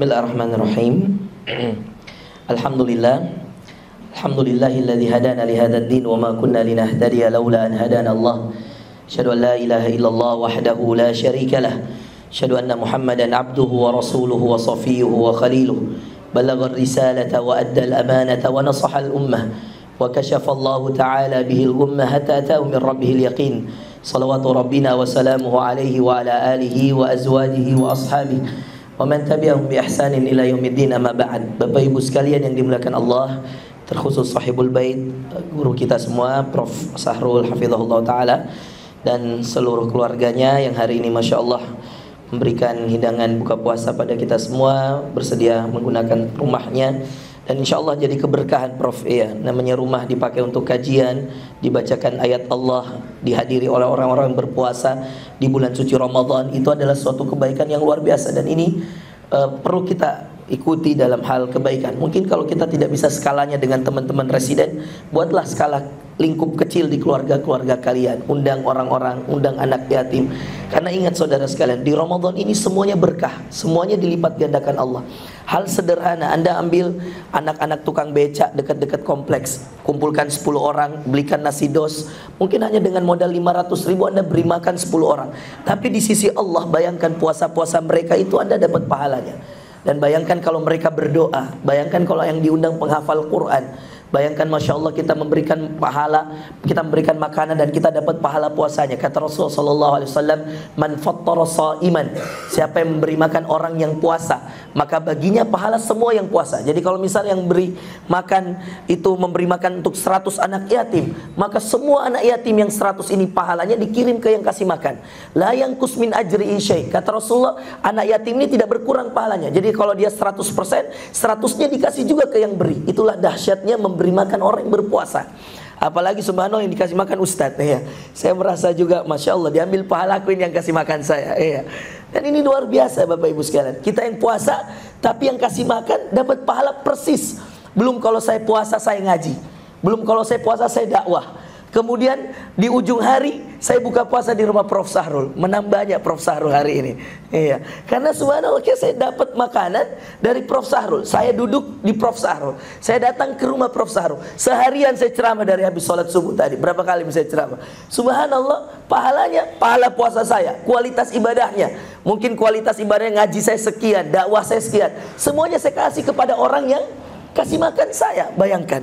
Bismillahirrahmanirrahim. Alhamdulillah. Alhamdulillahilladzi hadana li hadzal din wa ma kunna linahtadiya laula an hadana Allah. Asyhadu an la ilaha illallah wahdahu la syarika lah. Asyhadu anna Muhammadan abduhu wa rasuluhu wa safiyyuhu wa khaliluhu. Balagha ar-risalata wa adda al-amanata wa nasaha al-ummah. Wa kashafa Allah ta'ala bihi al-ghummah hatta atahu min rabbih al-yaqin. Salawatu rabbina wa salamuhu alaihi wa ala alihi wa azwajihi wa ashabihi wa man tabi'ahum bi ihsanin ila yaumiddin, amma ba'd. Bapak Ibu sekalian yang dimuliakan Allah, terkhusus sahibul bait, guru kita semua Prof. Sahrul hafizahullah taala, dan seluruh keluarganya yang hari ini Masya Allah memberikan hidangan buka puasa pada kita semua, bersedia menggunakan rumahnya. Dan insya Allah jadi keberkahan Prof. Ya, namanya rumah dipakai untuk kajian, dibacakan ayat Allah, dihadiri oleh orang-orang yang berpuasa di bulan suci Ramadan. Itu adalah suatu kebaikan yang luar biasa, dan ini perlu kita ikuti dalam hal kebaikan. Mungkin kalau kita tidak bisa skalanya dengan teman-teman residen, buatlah skala lingkup kecil di keluarga-keluarga kalian. Undang orang-orang, undang anak yatim. Karena ingat saudara sekalian, di Ramadan ini semuanya berkah, semuanya dilipat gandakan Allah. Hal sederhana, Anda ambil anak-anak tukang becak dekat-dekat kompleks, kumpulkan 10 orang, belikan nasi dos. Mungkin hanya dengan modal 500.000 Anda beri makan 10 orang. Tapi di sisi Allah, bayangkan puasa-puasa mereka itu Anda dapat pahalanya. Dan bayangkan kalau mereka berdoa, bayangkan kalau yang diundang penghafal Quran, bayangkan Masya Allah kita memberikan pahala, kita memberikan makanan dan kita dapat pahala puasanya. Kata Rasulullah SAW, man fattara sha'iman, siapa yang memberi makan orang yang puasa, maka baginya pahala semua yang puasa. Jadi kalau misal yang beri makan itu memberi makan untuk 100 anak yatim, maka semua anak yatim yang 100 ini pahalanya dikirim ke yang kasih makan. La yanqus min ajri syai'. Kata Rasulullah, anak yatim ini tidak berkurang pahalanya. Jadi kalau dia 100%, 100-nya dikasih juga ke yang beri. Itulah dahsyatnya memberi makan orang yang berpuasa. Apalagi subhanallah yang dikasih makan ustadz ya. Saya merasa juga Masya Allah diambil pahala aku ini yang kasih makan saya ya. Dan ini luar biasa Bapak Ibu sekalian. Kita yang puasa tapi yang kasih makan dapat pahala persis. Belum kalau saya puasa saya ngaji, belum kalau saya puasa saya dakwah. Kemudian di ujung hari saya buka puasa di rumah Prof. Sahrul. Menang banyak Prof. Sahrul hari ini. Iya. Karena subhanallah saya dapat makanan dari Prof. Sahrul. Saya duduk di Prof. Sahrul. Saya datang ke rumah Prof. Sahrul. Seharian saya ceramah dari habis sholat subuh tadi. Berapa kali saya ceramah? Subhanallah, pahalanya pahala puasa saya, kualitas ibadahnya. Mungkin kualitas ibadahnya ngaji saya sekian, dakwah saya sekian. Semuanya saya kasih kepada orang yang kasih makan saya. Bayangkan.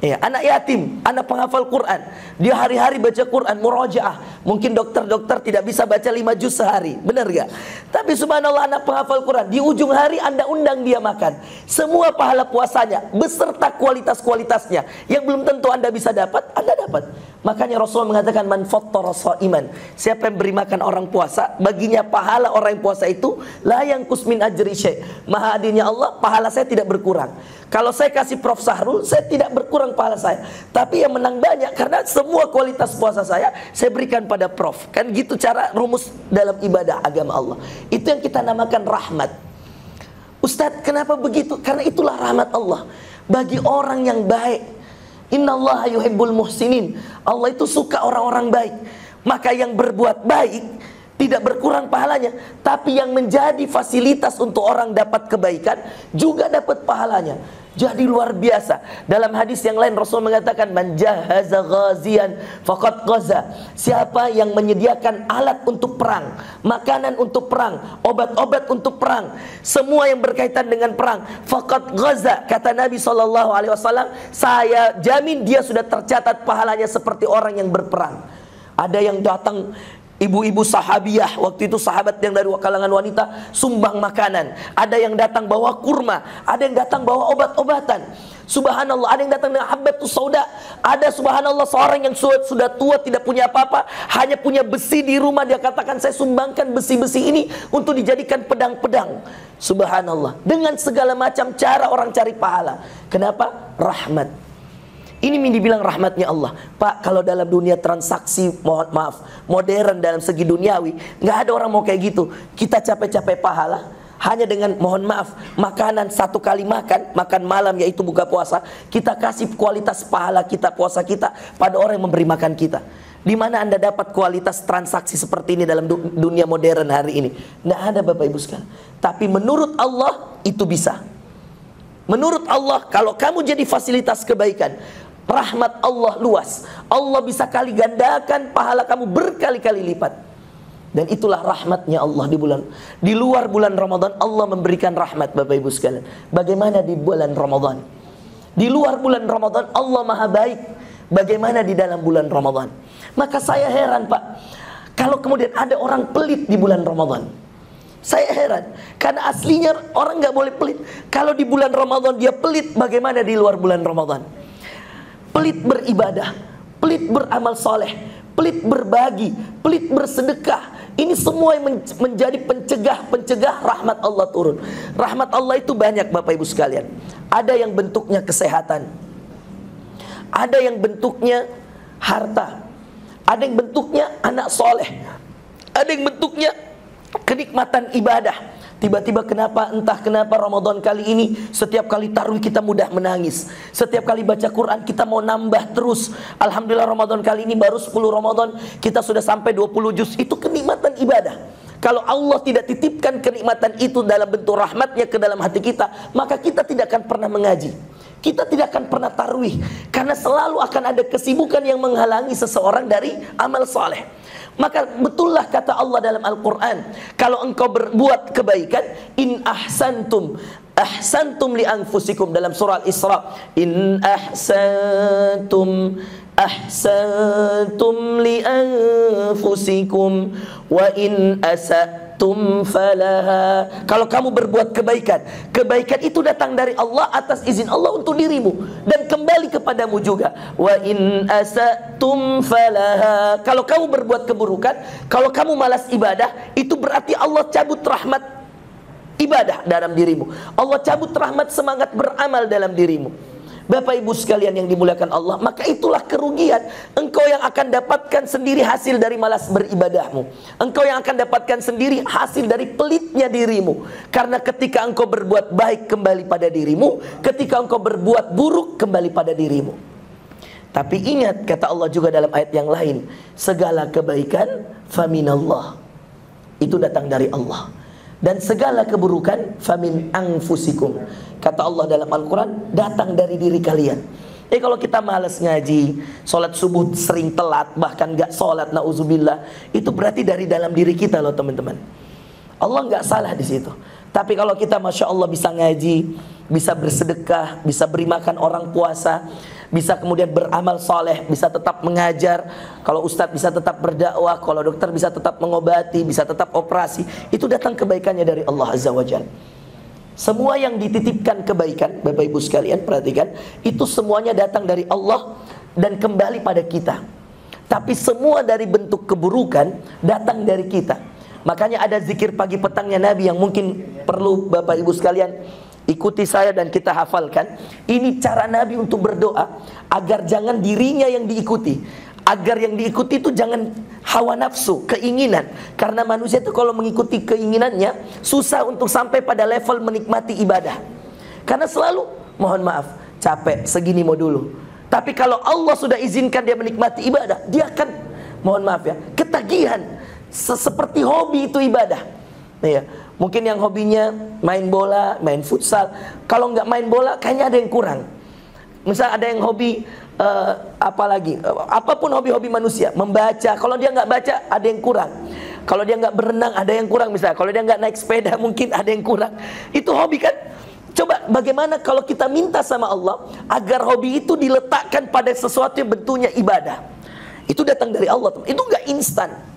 Ya, anak yatim, anak penghafal Quran, dia hari-hari baca Quran, murajaah. Mungkin dokter-dokter tidak bisa baca 5 juz sehari, benar gak? Tapi subhanallah anak penghafal Quran, di ujung hari Anda undang dia makan. Semua pahala puasanya, beserta kualitas-kualitasnya, yang belum tentu Anda bisa dapat, Anda dapat. Makanya Rasulullah mengatakan, man fattara sha'iman, siapa yang beri makan orang puasa, baginya pahala orang yang puasa itu, la yanqus min ajri syai'. Maha adilnya Allah, pahala saya tidak berkurang. Kalau saya kasih Prof. Sahrul, saya tidak berkurang pahala saya. Tapi yang menang banyak karena semua kualitas puasa saya berikan pada Prof. Kan gitu cara rumus dalam ibadah agama Allah. Itu yang kita namakan rahmat. Ustadz, kenapa begitu? Karena itulah rahmat Allah bagi orang yang baik. Innallaha yuhibbul muhsinin. Allah itu suka orang-orang baik. Maka yang berbuat baik tidak berkurang pahalanya, tapi yang menjadi fasilitas untuk orang dapat kebaikan juga dapat pahalanya. Jadi luar biasa. Dalam hadis yang lain Rasul mengatakan, man jahaza ghazian faqad ghaza. Siapa yang menyediakan alat untuk perang, makanan untuk perang, obat-obat untuk perang, semua yang berkaitan dengan perang, faqad ghaza. Kata Nabi SAW, saya jamin dia sudah tercatat pahalanya seperti orang yang berperang. Ada yang datang ibu-ibu sahabiyah, waktu itu sahabat yang dari kalangan wanita, sumbang makanan. Ada yang datang bawa kurma, ada yang datang bawa obat-obatan. Subhanallah, ada yang datang dengan habbatus sauda. Ada subhanallah seorang yang sudah tua, tidak punya apa-apa, hanya punya besi di rumah. Dia katakan, saya sumbangkan besi-besi ini untuk dijadikan pedang-pedang. Subhanallah, dengan segala macam cara orang cari pahala. Kenapa? Rahmat. Ini dibilang rahmatnya Allah. Pak, kalau dalam dunia transaksi, mohon maaf, modern dalam segi duniawi, nggak ada orang mau kayak gitu. Kita capek-capek pahala hanya dengan mohon maaf, makanan satu kali makan malam yaitu buka puasa, kita kasih kualitas pahala kita, puasa kita pada orang yang memberi makan kita. Di mana Anda dapat kualitas transaksi seperti ini dalam dunia modern hari ini? Tidak ada Bapak Ibu sekalian. Tapi menurut Allah itu bisa. Menurut Allah, kalau kamu jadi fasilitas kebaikan, rahmat Allah luas. Allah bisa kali gandakan pahala kamu berkali-kali lipat. Dan itulah rahmatnya Allah di luar bulan Ramadan. Allah memberikan rahmat Bapak Ibu sekalian. Bagaimana di bulan Ramadan? Di luar bulan Ramadan Allah maha baik. Bagaimana di dalam bulan Ramadan? Maka saya heran Pak, kalau kemudian ada orang pelit di bulan Ramadan. Saya heran, karena aslinya orang nggak boleh pelit. Kalau di bulan Ramadan dia pelit, bagaimana di luar bulan Ramadan? Pelit beribadah, pelit beramal soleh, pelit berbagi, pelit bersedekah. Ini semua yang menjadi pencegah rahmat Allah turun. Rahmat Allah itu banyak Bapak Ibu sekalian. Ada yang bentuknya kesehatan, ada yang bentuknya harta, ada yang bentuknya anak soleh, ada yang bentuknya kenikmatan ibadah. Tiba-tiba entah kenapa Ramadan kali ini setiap kali tarawih kita mudah menangis. Setiap kali baca Quran kita mau nambah terus. Alhamdulillah Ramadan kali ini baru 10 Ramadan kita sudah sampai 20 juz. Itu kenikmatan ibadah. Kalau Allah tidak titipkan kenikmatan itu dalam bentuk rahmatnya ke dalam hati kita, maka kita tidak akan pernah mengaji. Kita tidak akan pernah tarawih. Karena selalu akan ada kesibukan yang menghalangi seseorang dari amal saleh. Maka betullah kata Allah dalam Al-Quran, kalau engkau berbuat kebaikan, in ahsantum li anfusikum, dalam surah Al-Isra, in ahsantum li anfusikum wa in asatum falaha. Kalau kamu berbuat kebaikan, kebaikan itu datang dari Allah atas izin Allah untuk dirimu dan kembali kepadamu juga. Wa in asatum falaha. Kalau kamu berbuat keburukan, kalau kamu malas ibadah, itu berarti Allah cabut rahmat ibadah dalam dirimu. Allah cabut rahmat semangat beramal dalam dirimu. Bapak Ibu sekalian yang dimuliakan Allah, maka itulah kerugian. Engkau yang akan dapatkan sendiri hasil dari malas beribadahmu. Engkau yang akan dapatkan sendiri hasil dari pelitnya dirimu. Karena ketika engkau berbuat baik kembali pada dirimu, ketika engkau berbuat buruk kembali pada dirimu. Tapi ingat kata Allah juga dalam ayat yang lain, segala kebaikan faminallah, itu datang dari Allah. Dan segala keburukan famin anfusikum, kata Allah dalam Al-Quran, datang dari diri kalian. Kalau kita malas ngaji, sholat subuh sering telat, bahkan gak sholat, na'udzubillah, itu berarti dari dalam diri kita loh teman-teman. Allah gak salah di situ. Tapi kalau kita Masya Allah bisa ngaji, bisa bersedekah, bisa beri makan orang puasa, bisa kemudian beramal soleh, bisa tetap mengajar, kalau ustadz bisa tetap berdakwah, kalau dokter bisa tetap mengobati, bisa tetap operasi, itu datang kebaikannya dari Allah Azza wa Jalla. Semua yang dititipkan kebaikan, Bapak Ibu sekalian perhatikan, itu semuanya datang dari Allah dan kembali pada kita. Tapi semua dari bentuk keburukan datang dari kita. Makanya ada zikir pagi petangnya Nabi yang mungkin perlu Bapak Ibu sekalian ikuti saya dan kita hafalkan. Ini cara Nabi untuk berdoa agar jangan dirinya yang diikuti, agar yang diikuti itu jangan hawa nafsu, keinginan. Karena manusia itu kalau mengikuti keinginannya susah untuk sampai pada level menikmati ibadah. Karena selalu mohon maaf, capek, segini mau dulu. Tapi kalau Allah sudah izinkan dia menikmati ibadah, dia akan mohon maaf ya, ketagihan. Seperti hobi itu ibadah. Ya, mungkin yang hobinya main bola, main futsal, kalau nggak main bola kayaknya ada yang kurang. Misal ada yang hobi apalagi, apapun hobi-hobi manusia, membaca, kalau dia nggak baca ada yang kurang. Kalau dia nggak berenang ada yang kurang, misalnya kalau dia nggak naik sepeda mungkin ada yang kurang. Itu hobi kan? Coba bagaimana kalau kita minta sama Allah agar hobi itu diletakkan pada sesuatu yang bentuknya ibadah. Itu datang dari Allah, itu nggak instan.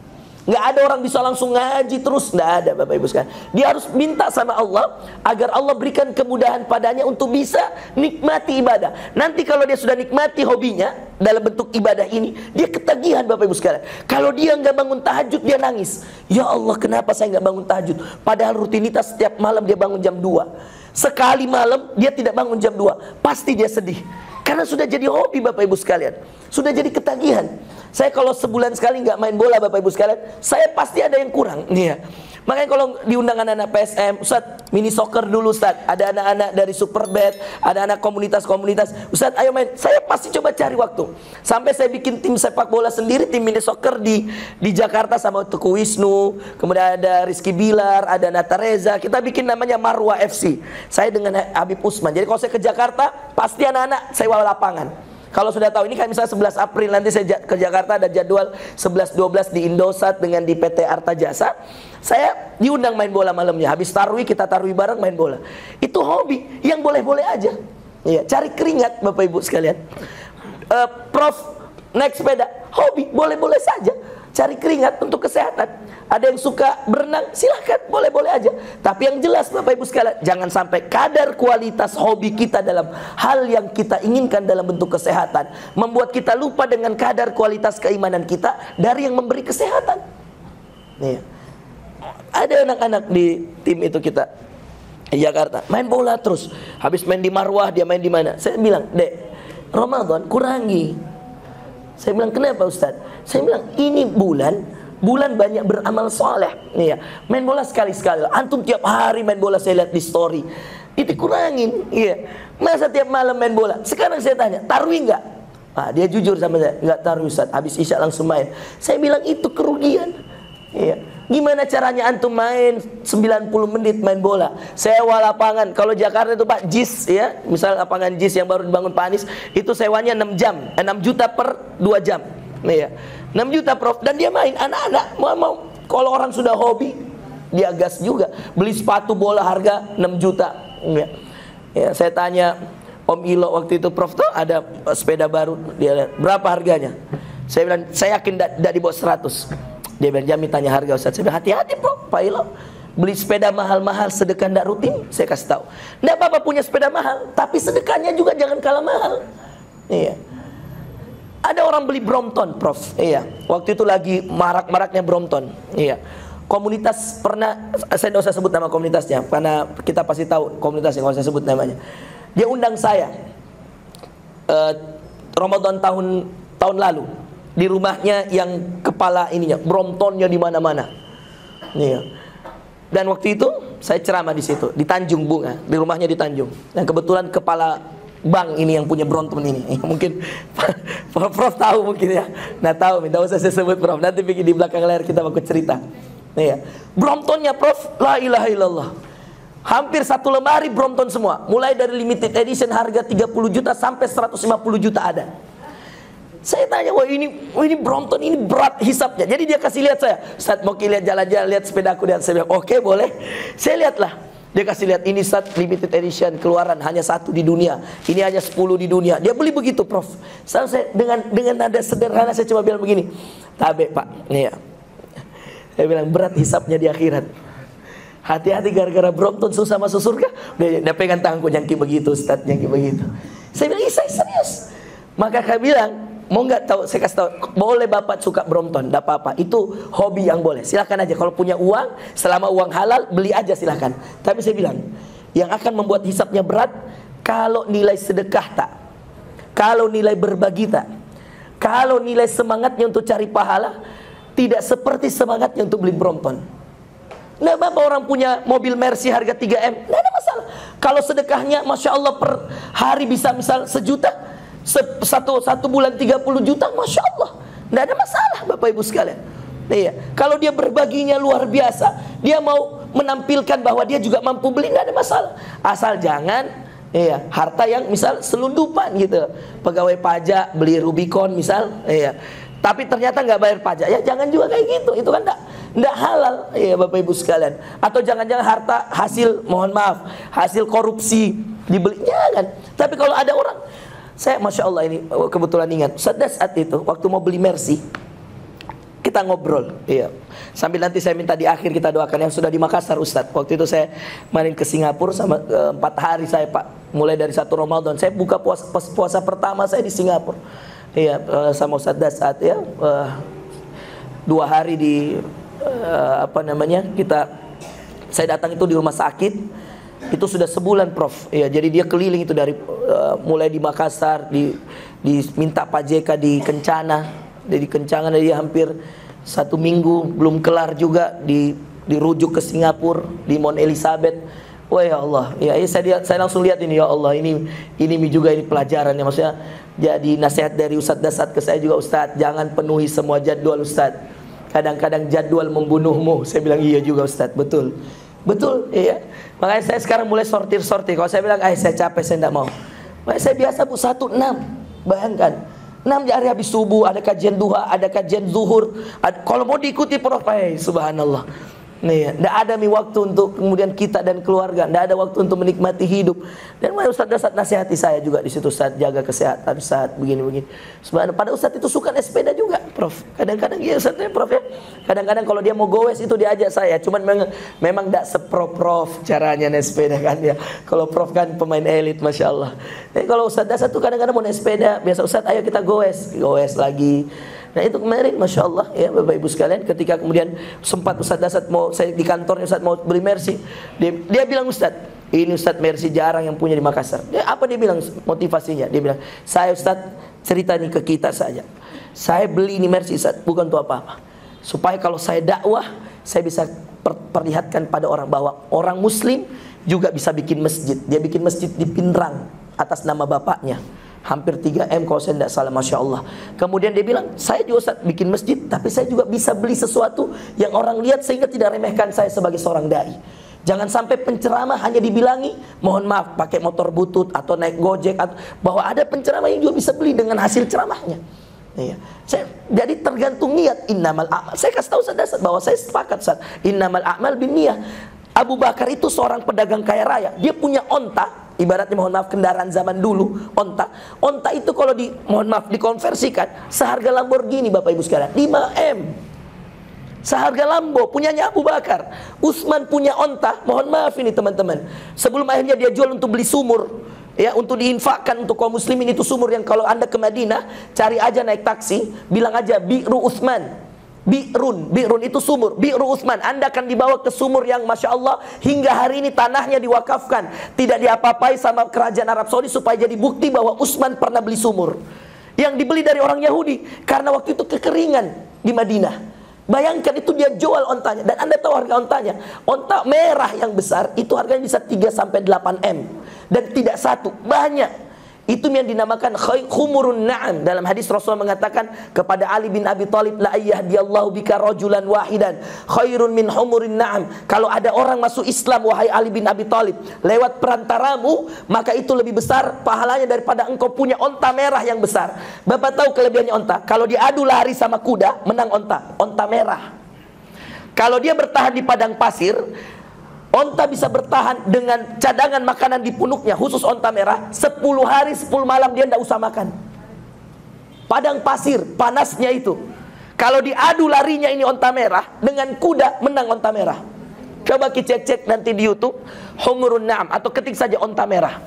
Nggak ada orang bisa langsung ngaji terus, nggak ada Bapak Ibu sekalian. Dia harus minta sama Allah agar Allah berikan kemudahan padanya untuk bisa nikmati ibadah. Nanti kalau dia sudah nikmati hobinya dalam bentuk ibadah ini, dia ketagihan Bapak Ibu sekalian. Kalau dia nggak bangun tahajud dia nangis. Ya Allah, kenapa saya nggak bangun tahajud? Padahal rutinitas setiap malam dia bangun jam 2. Sekali malam dia tidak bangun jam 2, pasti dia sedih. Karena sudah jadi hobi Bapak Ibu sekalian, sudah jadi ketagihan. Saya kalau sebulan sekali nggak main bola Bapak Ibu sekalian, saya pasti ada yang kurang. Nih ya. Makanya kalau diundang anak-anak PSM, Ustaz, mini soccer dulu Ustaz. Ada anak-anak dari Superbet, ada anak komunitas-komunitas. Ustaz, ayo main. Saya pasti coba cari waktu. Sampai saya bikin tim sepak bola sendiri, tim mini soccer di Jakarta sama Teguh Wisnu. Kemudian ada Rizky Bilar, ada Nata Reza. Kita bikin namanya Marwah FC. Saya dengan Habib Usman. Jadi kalau saya ke Jakarta, pasti anak-anak sewa lapangan. Kalau sudah tahu, ini kan misalnya 11 April nanti saya ke Jakarta, ada jadwal 11-12 di Indosat dengan di PT Arta Jasa. Saya diundang main bola malamnya. Habis tarwi, kita tarwi bareng main bola. Itu hobi yang boleh-boleh aja. Iya, cari keringat Bapak Ibu sekalian. Prof naik sepeda, hobi, boleh-boleh saja. Cari keringat untuk kesehatan. Ada yang suka berenang, silahkan, boleh-boleh aja. Tapi yang jelas Bapak Ibu sekalian, jangan sampai kadar kualitas hobi kita dalam hal yang kita inginkan dalam bentuk kesehatan membuat kita lupa dengan kadar kualitas keimanan kita dari yang memberi kesehatan. Nih, ada anak-anak di tim itu kita di Jakarta main bola terus. Habis main di Marwah, dia main di mana? Saya bilang, Dek, Ramadan kurangi. Saya bilang, kenapa Ustaz? Saya bilang, ini bulan banyak beramal soleh. Iya, main bola sekali-sekali. Antum tiap hari main bola, saya lihat di story. Itu kurangin. Iya, masa tiap malam main bola? Sekarang saya tanya, tarwi enggak? Ah, dia jujur sama saya, enggak tarwi Ustaz. Habis isya langsung main. Saya bilang itu kerugian. Iya. Gimana caranya antum main 90 menit main bola? Sewa lapangan. Kalau Jakarta itu Pak, JIS ya, misal lapangan JIS yang baru dibangun Pak Anies, itu sewanya 6 jam, 6 juta per 2 jam. Iya. 6 juta Prof, dan dia main, anak-anak mau. Kalau orang sudah hobi, dia gas juga. Beli sepatu bola harga 6 juta. Iya. Ya, saya tanya Om Ilo waktu itu, Prof, tuh ada sepeda baru, dia lihat, berapa harganya? Saya bilang, saya yakin tidak di bawah 100. Dia bilang, Jami tanya harga Ustaz. Saya bilang, hati-hati Prof, Pak Ilo, beli sepeda mahal-mahal, sedekah tidak rutin. Saya kasih tahu, tidak apa-apa punya sepeda mahal, tapi sedekahnya juga jangan kalah mahal. Iya. Ada orang beli Brompton, Prof. Iya. Waktu itu lagi marak-maraknya Brompton. Iya. Komunitas pernah, saya tidak usah sebut nama komunitasnya, karena kita pasti tahu komunitasnya, kalau saya sebut namanya. Dia undang saya Ramadan tahun lalu di rumahnya yang kepala ininya, Bromptonnya di mana-mana. Iya. Dan waktu itu saya ceramah di situ, di Tanjung Bunga, di rumahnya di Tanjung. Dan kebetulan kepala bank ini yang punya Brompton ini. Mungkin Prof tahu mungkin ya. Nah tahu, tidak usah saya sebut Prof. Nanti bikin di belakang layar kita aku cerita. Iya. Bromptonnya Prof, la ilaha illallah. Hampir 1 lemari Brompton semua. Mulai dari limited edition harga 30 juta sampai 150 juta ada. Saya tanya, wah ini Brompton ini berat hisapnya. Jadi dia kasih lihat saya, Ustaz mau lihat jalan-jalan, lihat sepedaku. Dan saya bilang, oke boleh. Saya lihatlah. Dia kasih lihat, ini Ustaz limited edition, keluaran hanya 1 di dunia. Ini hanya 10 di dunia. Dia beli begitu Prof. Saya dengan nada sederhana saya cuma bilang begini, tabe Pak. Nih ya. Saya bilang berat hisapnya di akhirat. Hati-hati gara-gara Brompton susah masuk surga. Dia pegang tanganku, nyangki begitu Ustaz, nyangki begitu. Saya bilang, saya serius. Maka saya bilang, mau nggak tahu, saya kasih tahu, boleh Bapak suka Brompton, tidak apa-apa, itu hobi yang boleh, silahkan aja. Kalau punya uang, selama uang halal, beli aja silahkan. Tapi saya bilang, yang akan membuat hisapnya berat, kalau nilai sedekah tak, kalau nilai berbagi tak, kalau nilai semangatnya untuk cari pahala, tidak seperti semangatnya untuk beli Brompton. Nah Bapak orang punya mobil Mercy harga 3M, tidak ada masalah. Kalau sedekahnya, Masya Allah per hari bisa misal 1 juta, satu bulan 30 juta, Masya Allah, tidak ada masalah Bapak Ibu sekalian. Iya. Kalau dia berbaginya luar biasa, dia mau menampilkan bahwa dia juga mampu beli, tidak ada masalah. Asal jangan harta yang misal selundupan gitu. Pegawai pajak beli Rubicon misal, tapi ternyata nggak bayar pajak, ya jangan juga kayak gitu. Itu kan tidak halal, Bapak Ibu sekalian. Atau jangan-jangan harta hasil, mohon maaf, hasil korupsi dibeli, jangan. Tapi kalau ada orang, saya Masya Allah ini kebetulan ingat, saat itu waktu mau beli Mercy, kita ngobrol, sambil nanti saya minta di akhir kita doakan yang sudah di Makassar Ustadz. Waktu itu saya main ke Singapura sama 4 hari saya Pak, mulai dari 1 Ramadan. Saya buka puasa pertama saya di Singapura, sama Ustadz Dasat 2 hari di saya datang itu di rumah sakit. Itu sudah sebulan Prof. Jadi dia keliling itu dari mulai di Makassar, diminta Pak JK di Kencana. Jadi Kencana dia hampir 1 minggu belum kelar juga di dirujuk ke Singapura, di Mount Elizabeth. Wah ya Allah, ya saya langsung lihat ini, ya Allah, ini juga ini pelajarannya, maksudnya jadi nasihat dari Ustadz Dasat ke saya juga, Ustadz jangan penuhi semua jadwal Ustadz, kadang-kadang jadwal membunuhmu. Saya bilang iya juga Ustadz, betul, iya. Makanya saya sekarang mulai sortir. Kalau saya bilang saya capek, saya tidak mau. Makanya saya biasa 1:06, bayangkan 6 hari habis subuh ada kajian duha, ada kajian zuhur, kalau mau diikuti Prof, subhanallah. Nih, tidak ada waktu untuk kemudian kita dan keluarga, tidak ada waktu untuk menikmati hidup. Dan Ustaz Dasat nasihati saya juga di situ, Ustaz jaga kesehatan, Ustaz begini. Sebenarnya pada Ustaz itu suka naik sepeda juga, Prof. Kadang-kadang ya Ustaz ya, Prof ya. Kadang-kadang kalau dia mau goes itu diajak saya, cuman memang tidak Prof caranya naik sepeda kan ya. Kalau Prof kan pemain elit, masya Allah. Jadi kalau Ustaz Dasat tuh kadang-kadang mau naik sepeda, biasa Ustaz ayo kita goes lagi. Nah itu kemarin Masya Allah ya Bapak Ibu sekalian, ketika kemudian sempat Ustadz Dasat saya di kantornya Ustadz mau beli Mercy, dia bilang Ustadz, ini Ustadz Mercy jarang yang punya di Makassar. Apa dia bilang motivasinya? Dia bilang, saya Ustadz cerita ini ke kita saja, saya beli ini Mercy Ustadz bukan untuk apa-apa, supaya kalau saya dakwah saya bisa perlihatkan pada orang bahwa orang Muslim juga bisa bikin masjid. Dia bikin masjid di Pindrang atas nama bapaknya, hampir 3M kalau saya tidak salah, Masya Allah. Kemudian dia bilang, saya juga Ustaz bikin masjid, tapi saya juga bisa beli sesuatu yang orang lihat sehingga tidak remehkan saya sebagai seorang da'i. Jangan sampai penceramah hanya dibilangi, mohon maaf, pakai motor butut atau naik gojek, atau bahwa ada penceramah yang juga bisa beli dengan hasil ceramahnya. Iya. Jadi tergantung niat. Innamal a'mal. Saya kasih tahu Ustaz bahwa saya sepakat Ustaz, innamal a'mal binniyah. Abu Bakar itu seorang pedagang kaya raya. Dia punya onta, ibaratnya mohon maaf kendaraan zaman dulu, onta itu kalau mohon maaf dikonversikan seharga Lamborghini Bapak Ibu sekalian, 5M. Seharga Lambo punyanya Abu Bakar. Utsman punya onta, mohon maaf ini teman-teman, sebelum akhirnya dia jual untuk beli sumur, ya, untuk diinfakkan untuk kaum muslimin. Itu sumur yang kalau Anda ke Madinah, cari aja naik taksi, bilang aja Bi'ru Utsman. Bi'run itu sumur, Bi'ru Utsman. Anda akan dibawa ke sumur yang Masya Allah hingga hari ini tanahnya diwakafkan, tidak diapa-apai sama kerajaan Arab Saudi, supaya jadi bukti bahwa Utsman pernah beli sumur yang dibeli dari orang Yahudi karena waktu itu kekeringan di Madinah. Bayangkan itu dia jual ontanya. Dan Anda tahu harga ontanya, onta merah yang besar itu harganya bisa 3-8M, dan tidak satu, banyak. Itu yang dinamakan khumurun na'am. Dalam hadis Rasulullah mengatakan kepada Ali bin Abi Thalib, la ayyadiyallahu bika rajulan wahidan khairun min humurin na'am. Kalau ada orang masuk Islam wahai Ali bin Abi Thalib lewat perantaramu, maka itu lebih besar pahalanya daripada engkau punya onta merah yang besar. Bapak tahu kelebihannya onta? Kalau diadu lari sama kuda, menang onta merah. Kalau dia bertahan di padang pasir, onta bisa bertahan dengan cadangan makanan di punuknya, khusus onta merah, 10 hari 10 malam dia tidak usah makan. Padang pasir, panasnya itu. Kalau diadu larinya ini onta merah dengan kuda, menang onta merah. Coba kita cek nanti di YouTube, humurun na'am, atau ketik saja onta merah.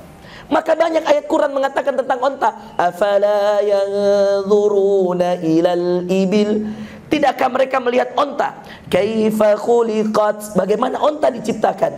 Maka banyak ayat Quran mengatakan tentang onta. Afala yanzuruna ilal ibil. Tidakkah mereka melihat onta? Kaifa khuliqat, bagaimana onta diciptakan?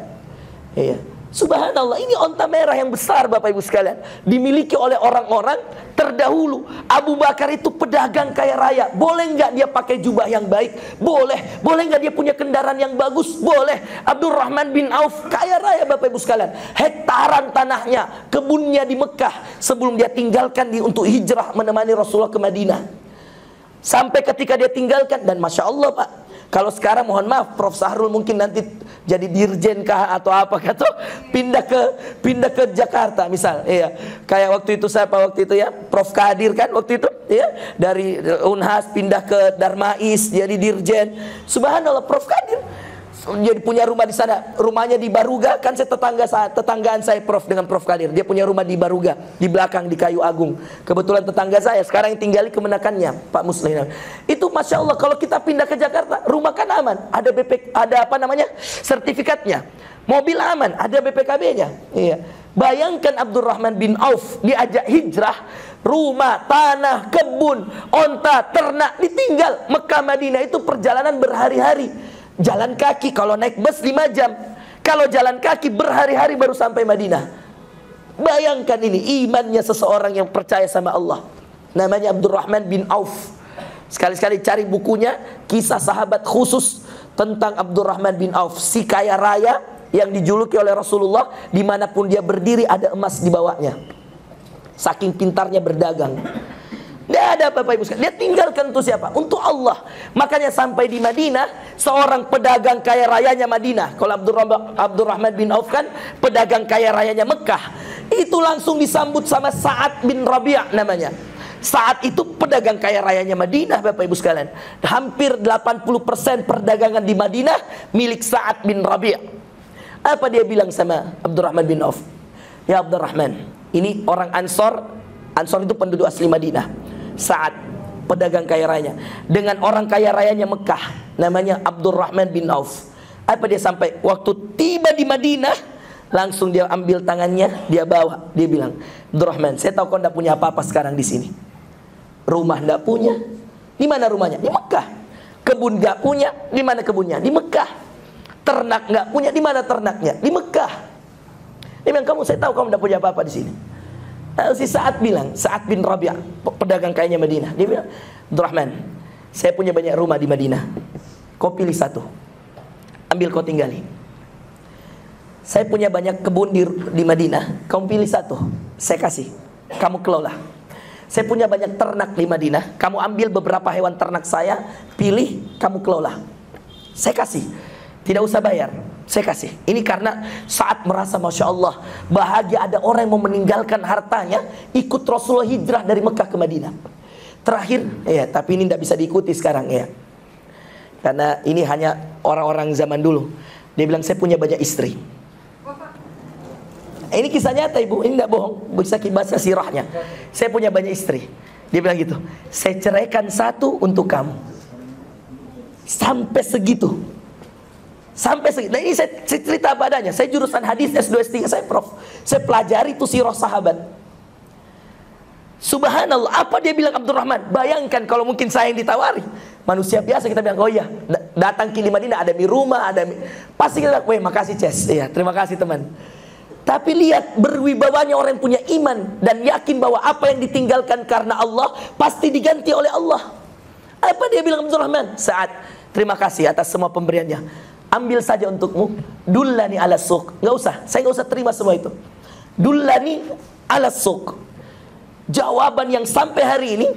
Iya. Subhanallah, ini onta merah yang besar Bapak Ibu sekalian, dimiliki oleh orang-orang terdahulu. Abu Bakar itu pedagang kaya raya. Boleh nggak dia pakai jubah yang baik? Boleh. Boleh nggak dia punya kendaraan yang bagus? Boleh. Abdurrahman bin Auf kaya raya Bapak Ibu sekalian. Hektaran tanahnya, kebunnya di Mekah sebelum dia tinggalkan untuk hijrah menemani Rasulullah ke Madinah. Sampai ketika dia tinggalkan, dan Masya Allah Pak, kalau sekarang mohon maaf Prof Sahrul mungkin nanti jadi dirjen kah atau apa, kata pindah ke Jakarta misal, iya. Kayak waktu itu ya Prof Kadir kan waktu itu, ya, dari Unhas pindah ke Darmais jadi dirjen. Subhanallah, Prof Kadir jadi punya rumah di sana, rumahnya di Baruga. Kan saya tetanggaan saya Prof dengan Prof Kadir, dia punya rumah di Baruga di belakang di Kayu Agung. Kebetulan tetangga saya sekarang yang tinggali kemenakannya Pak Muslim. Itu Masya Allah, kalau kita pindah ke Jakarta, rumah kan aman, ada sertifikatnya. Mobil aman, ada BPKB-nya. Iya. Bayangkan Abdurrahman bin Auf diajak hijrah, rumah, tanah, kebun, onta, ternak ditinggal. Mekah Madinah itu perjalanan berhari-hari. Jalan kaki, kalau naik bus 5 jam. Kalau jalan kaki berhari-hari baru sampai Madinah. Bayangkan ini imannya seseorang yang percaya sama Allah. Namanya Abdurrahman bin Auf. Sekali-sekali cari bukunya, kisah sahabat khusus tentang Abdurrahman bin Auf, si kaya raya yang dijuluki oleh Rasulullah, dimanapun dia berdiri ada emas di bawahnya. Saking pintarnya berdagang. Dia ada Bapak Ibu sekalian. Dia tinggalkan untuk siapa? Untuk Allah. Makanya sampai di Madinah, seorang pedagang kaya rayanya Madinah. Kalau Abdurrahman bin Auf kan pedagang kaya rayanya Mekah. Itu langsung disambut sama Sa'ad bin Rabi' namanya. Saat itu pedagang kaya rayanya Madinah, Bapak Ibu sekalian. Hampir 80% perdagangan di Madinah milik Sa'ad bin Rabi'. Apa dia bilang sama Abdurrahman bin Auf? Ya Abdurrahman, ini orang Ansor. Ansor itu penduduk asli Madinah. Saat pedagang kaya rayanya dengan orang kaya rayanya Mekah, namanya Abdurrahman bin Auf. Apa dia sampai waktu tiba di Madinah, langsung dia ambil tangannya, dia bawa, dia bilang, Abdurrahman, saya tahu kau tidak punya apa-apa sekarang di sini. Rumah tidak punya, di mana rumahnya? Di Mekah. Kebun nggak punya, di mana kebunnya? Di Mekah. Ternak nggak punya, di mana ternaknya? Di Mekah. Dia bilang, saya tahu kamu tidak punya apa-apa di sini. Si Sa'ad bilang, Sa'ad bin Rabi', pedagang kayanya Madinah, dia bilang, Abdurrahman, saya punya banyak rumah di Madinah, kau pilih satu, ambil kau tinggali. Saya punya banyak kebun di Madinah, kamu pilih satu, saya kasih, kamu kelola. Saya punya banyak ternak di Madinah, kamu ambil beberapa hewan ternak saya, pilih, kamu kelola. Saya kasih, tidak usah bayar, saya kasih. Ini karena saat merasa Masya Allah bahagia ada orang yang mau meninggalkan hartanya, ikut Rasulullah hijrah dari Mekah ke Madinah. Terakhir, ya, tapi ini tidak bisa diikuti sekarang ya, karena ini hanya orang-orang zaman dulu. Dia bilang, saya punya banyak istri. Ini kisah nyata Ibu, ini tidak bohong, bisa bahasa sirahnya. Saya punya banyak istri. Dia bilang gitu, saya ceraikan satu untuk kamu. Sampai segitu. Sampai segitu. Nah ini saya cerita apa adanya. Saya jurusan hadis S2 S3, saya prof. Saya pelajari itu sirah sahabat. Subhanallah, apa dia bilang Abdurrahman? Bayangkan kalau mungkin saya yang ditawari. Manusia biasa kita bilang, oh iya, datang ke Madinah ada di rumah, ada pasti kita bilang, weh makasih Ces. Iya, terima kasih teman. Tapi lihat berwibawanya orang yang punya iman dan yakin bahwa apa yang ditinggalkan karena Allah pasti diganti oleh Allah. Apa dia bilang Abdurrahman? Saat terima kasih atas semua pemberiannya. Ambil saja untukmu. Dullani ala suq. Nggak usah, saya nggak usah terima semua itu. Dullani ala suq. Jawaban yang sampai hari ini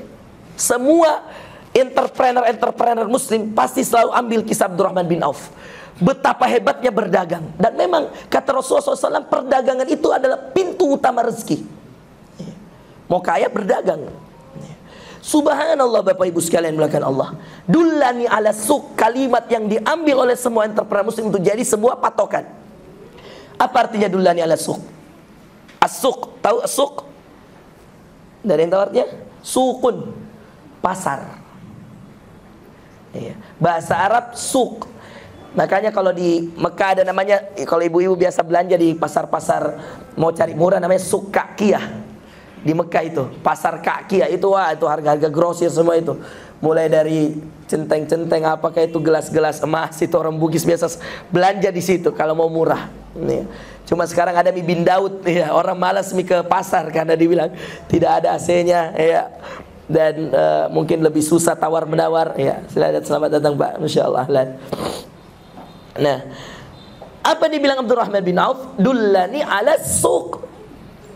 semua entrepreneur Muslim pasti selalu ambil kisah Abdurrahman bin Auf. Betapa hebatnya berdagang. Dan memang kata Rasulullah SAW, perdagangan itu adalah pintu utama rezeki. Mau kaya berdagang. Subhanallah Bapak Ibu sekalian melakukan Allah. Dullani ala suq, kalimat yang diambil oleh semua entrepreneur Muslim untuk jadi sebuah patokan. Apa artinya dullani ala suq? As-suq, tahu as-suq? Dari yang tahu artinya? Suqun, pasar. Bahasa Arab suq. Makanya kalau di Mekah ada namanya, kalau ibu-ibu biasa belanja di pasar-pasar mau cari murah namanya suq Ka'kiyah. Di Mekah itu, pasar Ka'kiyah itu, wah itu harga-harga grosir semua itu. Mulai dari centeng-centeng apakah itu gelas-gelas emas, itu orang Bugis biasa belanja di situ kalau mau murah. Cuma sekarang ada mie bin Daud, ya, orang malas mie ke pasar karena dibilang tidak ada AC-nya, ya. Dan mungkin lebih susah tawar menawar, ya. Selamat datang Pak, Masya Allah. Nah, apa dibilang Abdurrahman bin Auf? Dullani ala suq.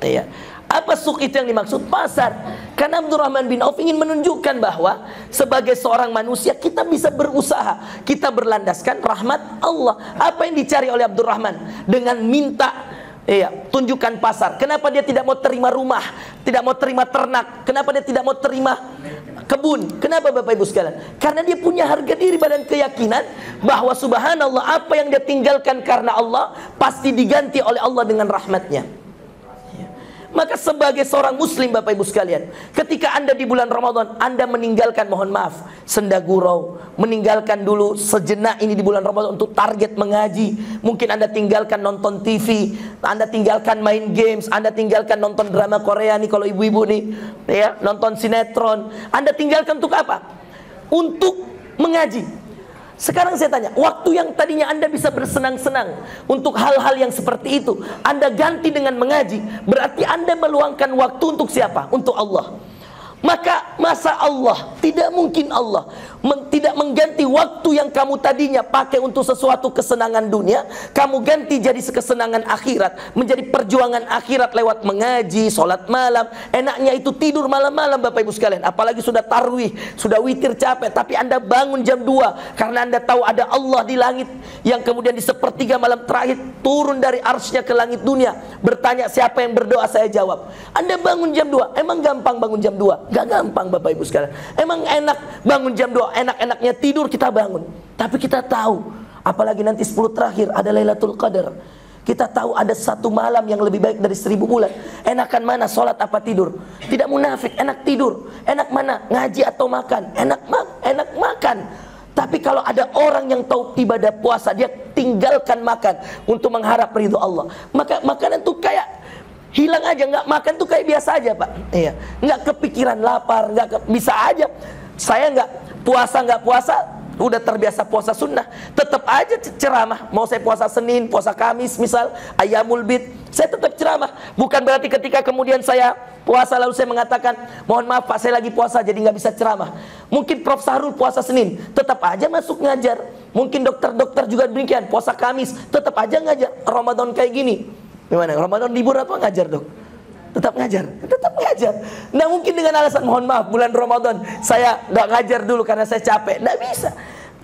Ya. Apa suq itu yang dimaksud? Pasar. Karena Abdurrahman bin Auf ingin menunjukkan bahwa sebagai seorang manusia kita bisa berusaha, kita berlandaskan rahmat Allah. Apa yang dicari oleh Abdurrahman dengan minta tunjukkan pasar? Kenapa dia tidak mau terima rumah, tidak mau terima ternak? Kenapa dia tidak mau terima kebun? Kenapa Bapak Ibu sekalian? Karena dia punya harga diri dan keyakinan bahwa subhanallah, apa yang dia tinggalkan karena Allah pasti diganti oleh Allah dengan rahmatnya. Maka sebagai seorang muslim Bapak Ibu sekalian, ketika Anda di bulan Ramadan Anda meninggalkan, mohon maaf, senda gurau, meninggalkan dulu sejenak ini di bulan Ramadan untuk target mengaji. Mungkin Anda tinggalkan nonton TV, Anda tinggalkan main games, Anda tinggalkan nonton drama Korea nih kalau ibu-ibu nih, ya, nonton sinetron. Anda tinggalkan untuk apa? Untuk mengaji. Sekarang saya tanya, waktu yang tadinya Anda bisa bersenang-senang untuk hal-hal yang seperti itu, Anda ganti dengan mengaji. Berarti Anda meluangkan waktu untuk siapa? Untuk Allah. Maka masa Allah, tidak mungkin Allah tidak mengganti waktu yang kamu tadinya pakai untuk sesuatu kesenangan dunia, kamu ganti jadi kesenangan akhirat, menjadi perjuangan akhirat lewat mengaji, sholat malam. Enaknya itu tidur malam-malam Bapak Ibu sekalian, apalagi sudah tarwih, sudah witir capek, tapi Anda bangun jam 2 karena Anda tahu ada Allah di langit yang kemudian di sepertiga malam terakhir turun dari arsy-Nya ke langit dunia, bertanya siapa yang berdoa, saya jawab. Anda bangun jam 2, emang gampang bangun jam 2? Gak gampang Bapak Ibu sekalian. Emang enak bangun jam 2, enak-enaknya tidur kita bangun. Tapi kita tahu, apalagi nanti 10 terakhir ada Lailatul Qadar. Kita tahu ada satu malam yang lebih baik dari 1000 bulan. Enakan mana, sholat apa tidur? Tidak munafik, enak tidur. Enak mana, ngaji atau makan? Enak makan. Tapi kalau ada orang yang tahu ibadah puasa, dia tinggalkan makan untuk mengharap ridho Allah. Maka makanan tuh kayak hilang aja, nggak makan tuh kayak biasa aja Pak. Iya, nggak kepikiran lapar, bisa aja. Saya nggak puasa, udah terbiasa puasa sunnah, tetap aja ceramah. Mau saya puasa Senin, puasa Kamis, misal Ayyamul Bid, saya tetap ceramah. Bukan berarti ketika kemudian saya puasa lalu saya mengatakan, mohon maaf Pak, saya lagi puasa jadi nggak bisa ceramah. Mungkin Prof Sahrul puasa Senin, tetap aja masuk ngajar. Mungkin dokter-dokter juga demikian, puasa Kamis, tetap aja ngajar. Ramadan kayak gini, gimana? Ramadan libur atau ngajar dok? Tetap ngajar. Nah mungkin dengan alasan mohon maaf bulan Ramadan saya nggak ngajar dulu karena saya capek, nggak bisa.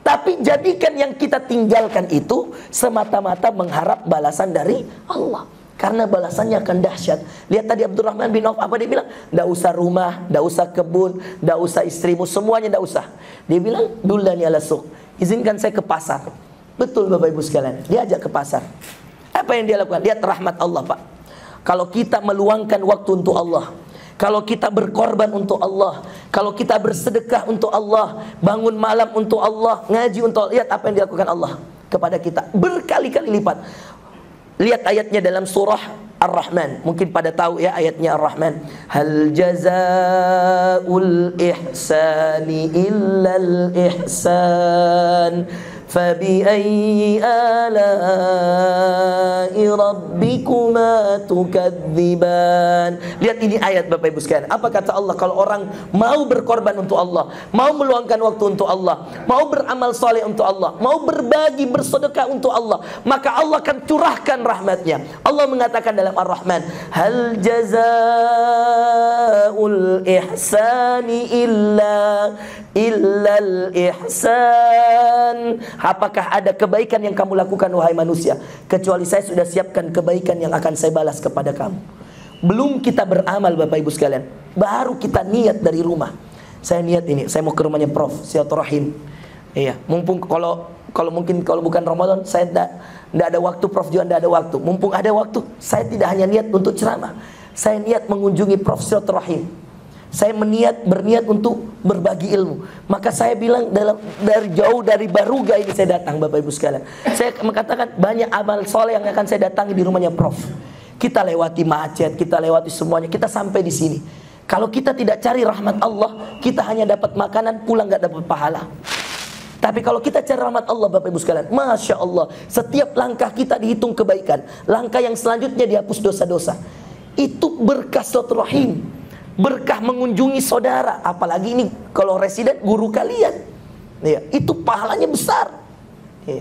Tapi jadikan yang kita tinggalkan itu semata-mata mengharap balasan dari Allah, karena balasannya akan dahsyat. Lihat tadi Abdurrahman bin Auf, apa dia bilang? Nggak usah rumah, nggak usah kebun, nggak usah istrimu, semuanya nggak usah. Dia bilang dullani ala suq, izinkan saya ke pasar. Betul Bapak Ibu sekalian, dia ajak ke pasar. Apa yang dia lakukan? Lihat rahmat Allah Pak. Kalau kita meluangkan waktu untuk Allah, kalau kita berkorban untuk Allah, kalau kita bersedekah untuk Allah, bangun malam untuk Allah, ngaji untuk Allah, lihat apa yang dilakukan Allah kepada kita berkali-kali lipat. Lihat ayatnya dalam surah Ar-Rahman. Mungkin pada tahu ya ayatnya Ar-Rahman. Hal jazaa'ul ihsani illal ihsan. فَبِأَيِّ آلَاءِ رَبِّكُمَا تُكَذِّبَانِ. Lihat ini ayat Bapak Ibu sekalian. Apa kata Allah? Kalau orang mau berkorban untuk Allah, mau meluangkan waktu untuk Allah, mau beramal soleh untuk Allah, mau berbagi, bersedekah untuk Allah, maka Allah akan curahkan rahmatnya. Allah mengatakan dalam Ar-Rahman, hal jazaa'ul ihsani illal ihsan. Apakah ada kebaikan yang kamu lakukan wahai manusia, kecuali saya sudah siapkan kebaikan yang akan saya balas kepada kamu. Belum kita beramal Bapak Ibu sekalian, baru kita niat dari rumah. Saya niat ini, saya mau ke rumahnya Prof, silaturahim. Iya, mumpung kalau bukan Ramadan, saya tidak ada waktu, Prof juga tidak ada waktu. Mumpung ada waktu, saya tidak hanya niat untuk ceramah, saya niat mengunjungi Prof silaturahim. Saya berniat untuk berbagi ilmu. Maka saya bilang dari jauh dari Baruga ini saya datang Bapak Ibu sekalian. Saya mengatakan banyak amal soleh yang akan saya datangi di rumahnya Prof. Kita lewati macet, kita lewati semuanya, kita sampai di sini. Kalau kita tidak cari rahmat Allah, kita hanya dapat makanan, pulang gak dapat pahala. Tapi kalau kita cari rahmat Allah Bapak Ibu sekalian, Masya Allah, setiap langkah kita dihitung kebaikan. Langkah yang selanjutnya dihapus dosa-dosa. Itu berkah silaturahim, berkah mengunjungi saudara. Apalagi ini kalau residen guru kalian ya, itu pahalanya besar ya.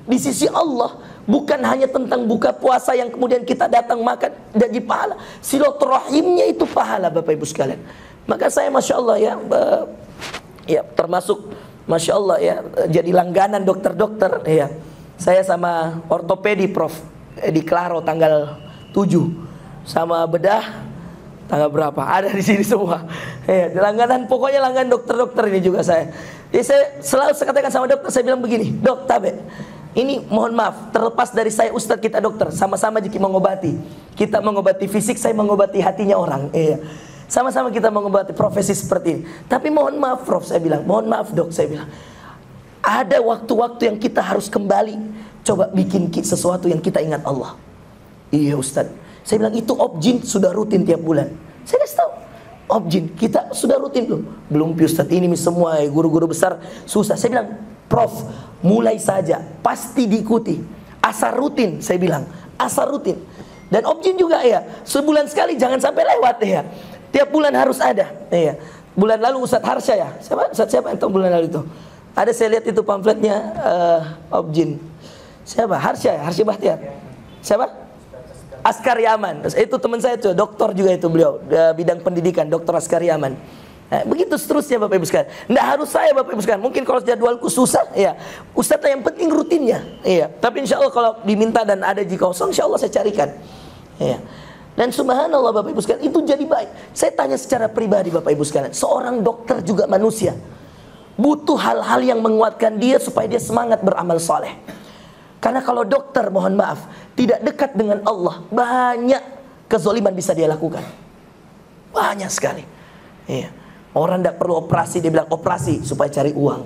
Di sisi Allah bukan hanya tentang buka puasa yang kemudian kita datang makan jadi pahala, silaturahimnya itu pahala Bapak Ibu sekalian. Maka saya Masya Allah ya termasuk Masya Allah ya, jadi langganan dokter-dokter ya. Saya sama ortopedi Prof di Klaro tanggal 7, sama bedah tanggal berapa, ada di sini semua ya, langganan, pokoknya langganan dokter-dokter ini juga saya. Jadi saya selalu katakan sama dokter, saya bilang begini, dok tabe, ini mohon maaf, terlepas dari saya ustadz, kita dokter, sama-sama jika mengobati. Kita mengobati fisik, saya mengobati hatinya orang ya. Sama-sama kita mengobati profesi seperti ini. Tapi mohon maaf Prof, saya bilang, mohon maaf dok, saya bilang, ada waktu-waktu yang kita harus kembali, coba bikin sesuatu yang kita ingat Allah. Iya ustadz, saya bilang itu objin sudah rutin tiap bulan. Saya kasih tahu, objin kita sudah rutin belum? Belum Ustaz, ini semua guru-guru besar susah. Saya bilang, Prof, mulai saja, pasti diikuti. Asar rutin, saya bilang, asar rutin. Dan objin juga ya, sebulan sekali jangan sampai lewat ya. Tiap bulan harus ada ya. bulan lalu Ustadz Harsha ya, siapa yang tahu bulan lalu itu? Ada saya lihat itu pamfletnya Objin. Siapa? Harsha ya, Harsha Bahtiar. Siapa? Askar Yaman. Itu teman saya tuh, dokter juga itu beliau, bidang pendidikan, Dr. Askar Yaman. Nah, begitu seterusnya Bapak Ibu sekalian. Nggak harus saya Bapak Ibu sekalian. Mungkin kalau jadwalku susah, ya Ustadz yang penting rutinnya. Iya. Tapi insya Allah kalau diminta dan ada di kosong, insya Allah saya carikan. Iya. Dan subhanallah Bapak Ibu sekalian, itu jadi baik. Saya tanya secara pribadi Bapak Ibu sekalian, seorang dokter juga manusia, butuh hal-hal yang menguatkan dia supaya dia semangat beramal soleh. Karena kalau dokter, mohon maaf, tidak dekat dengan Allah, banyak kezoliman bisa dia lakukan. Banyak sekali. Iya. Orang tidak perlu operasi, dia bilang operasi supaya cari uang.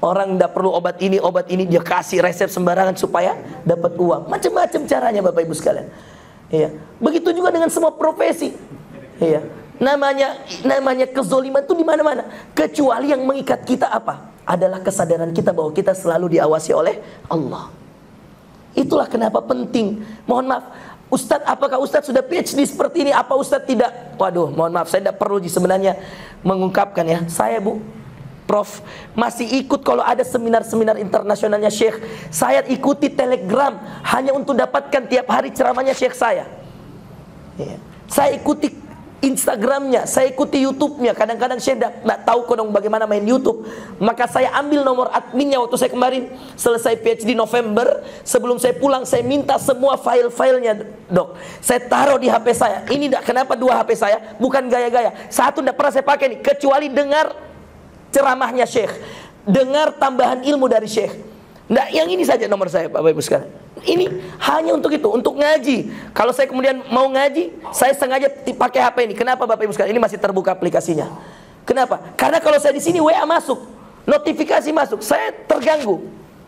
Orang tidak perlu obat ini, dia kasih resep sembarangan supaya dapat uang. Macam-macam caranya Bapak Ibu sekalian. Iya. Begitu juga dengan semua profesi. Iya. Namanya kezoliman itu di mana-mana. Kecuali yang mengikat kita apa? Adalah kesadaran kita bahwa kita selalu diawasi oleh Allah. Itulah kenapa penting. Mohon maaf, Ustadz, apakah Ustadz sudah PhD seperti ini? Apa Ustadz tidak? Waduh, mohon maaf, saya tidak perlu sebenarnya mengungkapkan ya. Saya Prof masih ikut kalau ada seminar-seminar internasionalnya Syekh. Saya ikuti Telegram hanya untuk dapatkan tiap hari ceramahnya Syekh saya. Ya. Saya ikuti Instagramnya, saya ikuti YouTube-nya. Kadang-kadang saya tidak tahu kodong bagaimana main YouTube. Maka saya ambil nomor adminnya waktu saya kemarin selesai PhD November. Sebelum saya pulang, saya minta semua file-filenya, Dok. Saya taruh di HP saya. Ini kenapa 2 HP saya? Bukan gaya-gaya. Satu tidak pernah saya pakai nih, kecuali dengar ceramahnya Syekh, dengar tambahan ilmu dari Syekh. Nah, yang ini saja nomor saya Bapak Ibu sekalian. Ini hanya untuk itu, untuk ngaji. Kalau saya kemudian mau ngaji, saya sengaja pakai HP ini. Kenapa Bapak Ibu sekalian? Ini masih terbuka aplikasinya. Kenapa? Karena kalau saya di sini WA masuk, notifikasi masuk, saya terganggu.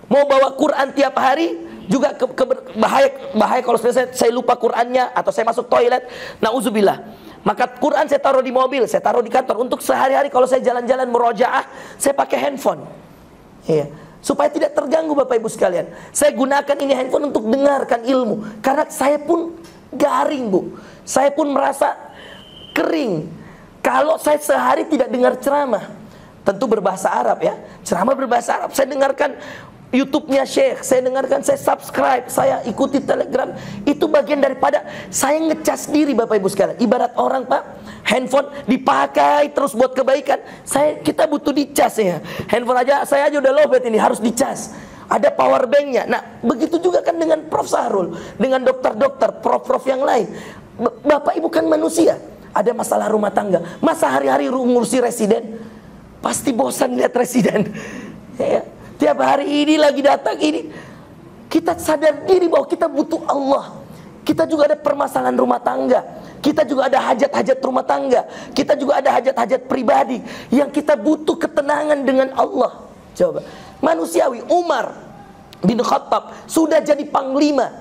Mau bawa Quran tiap hari juga bahaya kalau saya lupa Qurannya atau saya masuk toilet. Nauzubillah. Maka Quran saya taruh di mobil, saya taruh di kantor. Untuk sehari-hari kalau saya jalan-jalan murojaah, saya pakai handphone. Iya. Supaya tidak terganggu Bapak Ibu sekalian. Saya gunakan ini handphone untuk dengarkan ilmu. Karena saya pun garing Bu. Saya pun merasa kering kalau saya sehari tidak dengar ceramah. Tentu berbahasa Arab ya. Ceramah berbahasa Arab. Saya dengarkan YouTube-nya Syekh, saya dengarkan, saya subscribe, saya ikuti Telegram. Itu bagian daripada saya ngecas diri Bapak Ibu sekalian. Ibarat orang Pak, handphone dipakai terus buat kebaikan. Kita butuh dicas ya. Handphone aja, saya aja udah lowbat ini, harus dicas. Ada power banknya. Nah, begitu juga kan dengan Prof Sahrul, dengan dokter-dokter, prof-prof yang lain. Bapak Ibu kan manusia, ada masalah rumah tangga. Masa hari-hari ngurusi residen? Pasti bosan lihat residen. Ya. Tiap hari ini lagi datang ini. Kita sadar diri bahwa kita butuh Allah. Kita juga ada permasalahan rumah tangga. Kita juga ada hajat-hajat rumah tangga. Kita juga ada hajat-hajat pribadi yang kita butuh ketenangan dengan Allah. Coba, manusiawi. Umar bin Khattab sudah jadi panglima,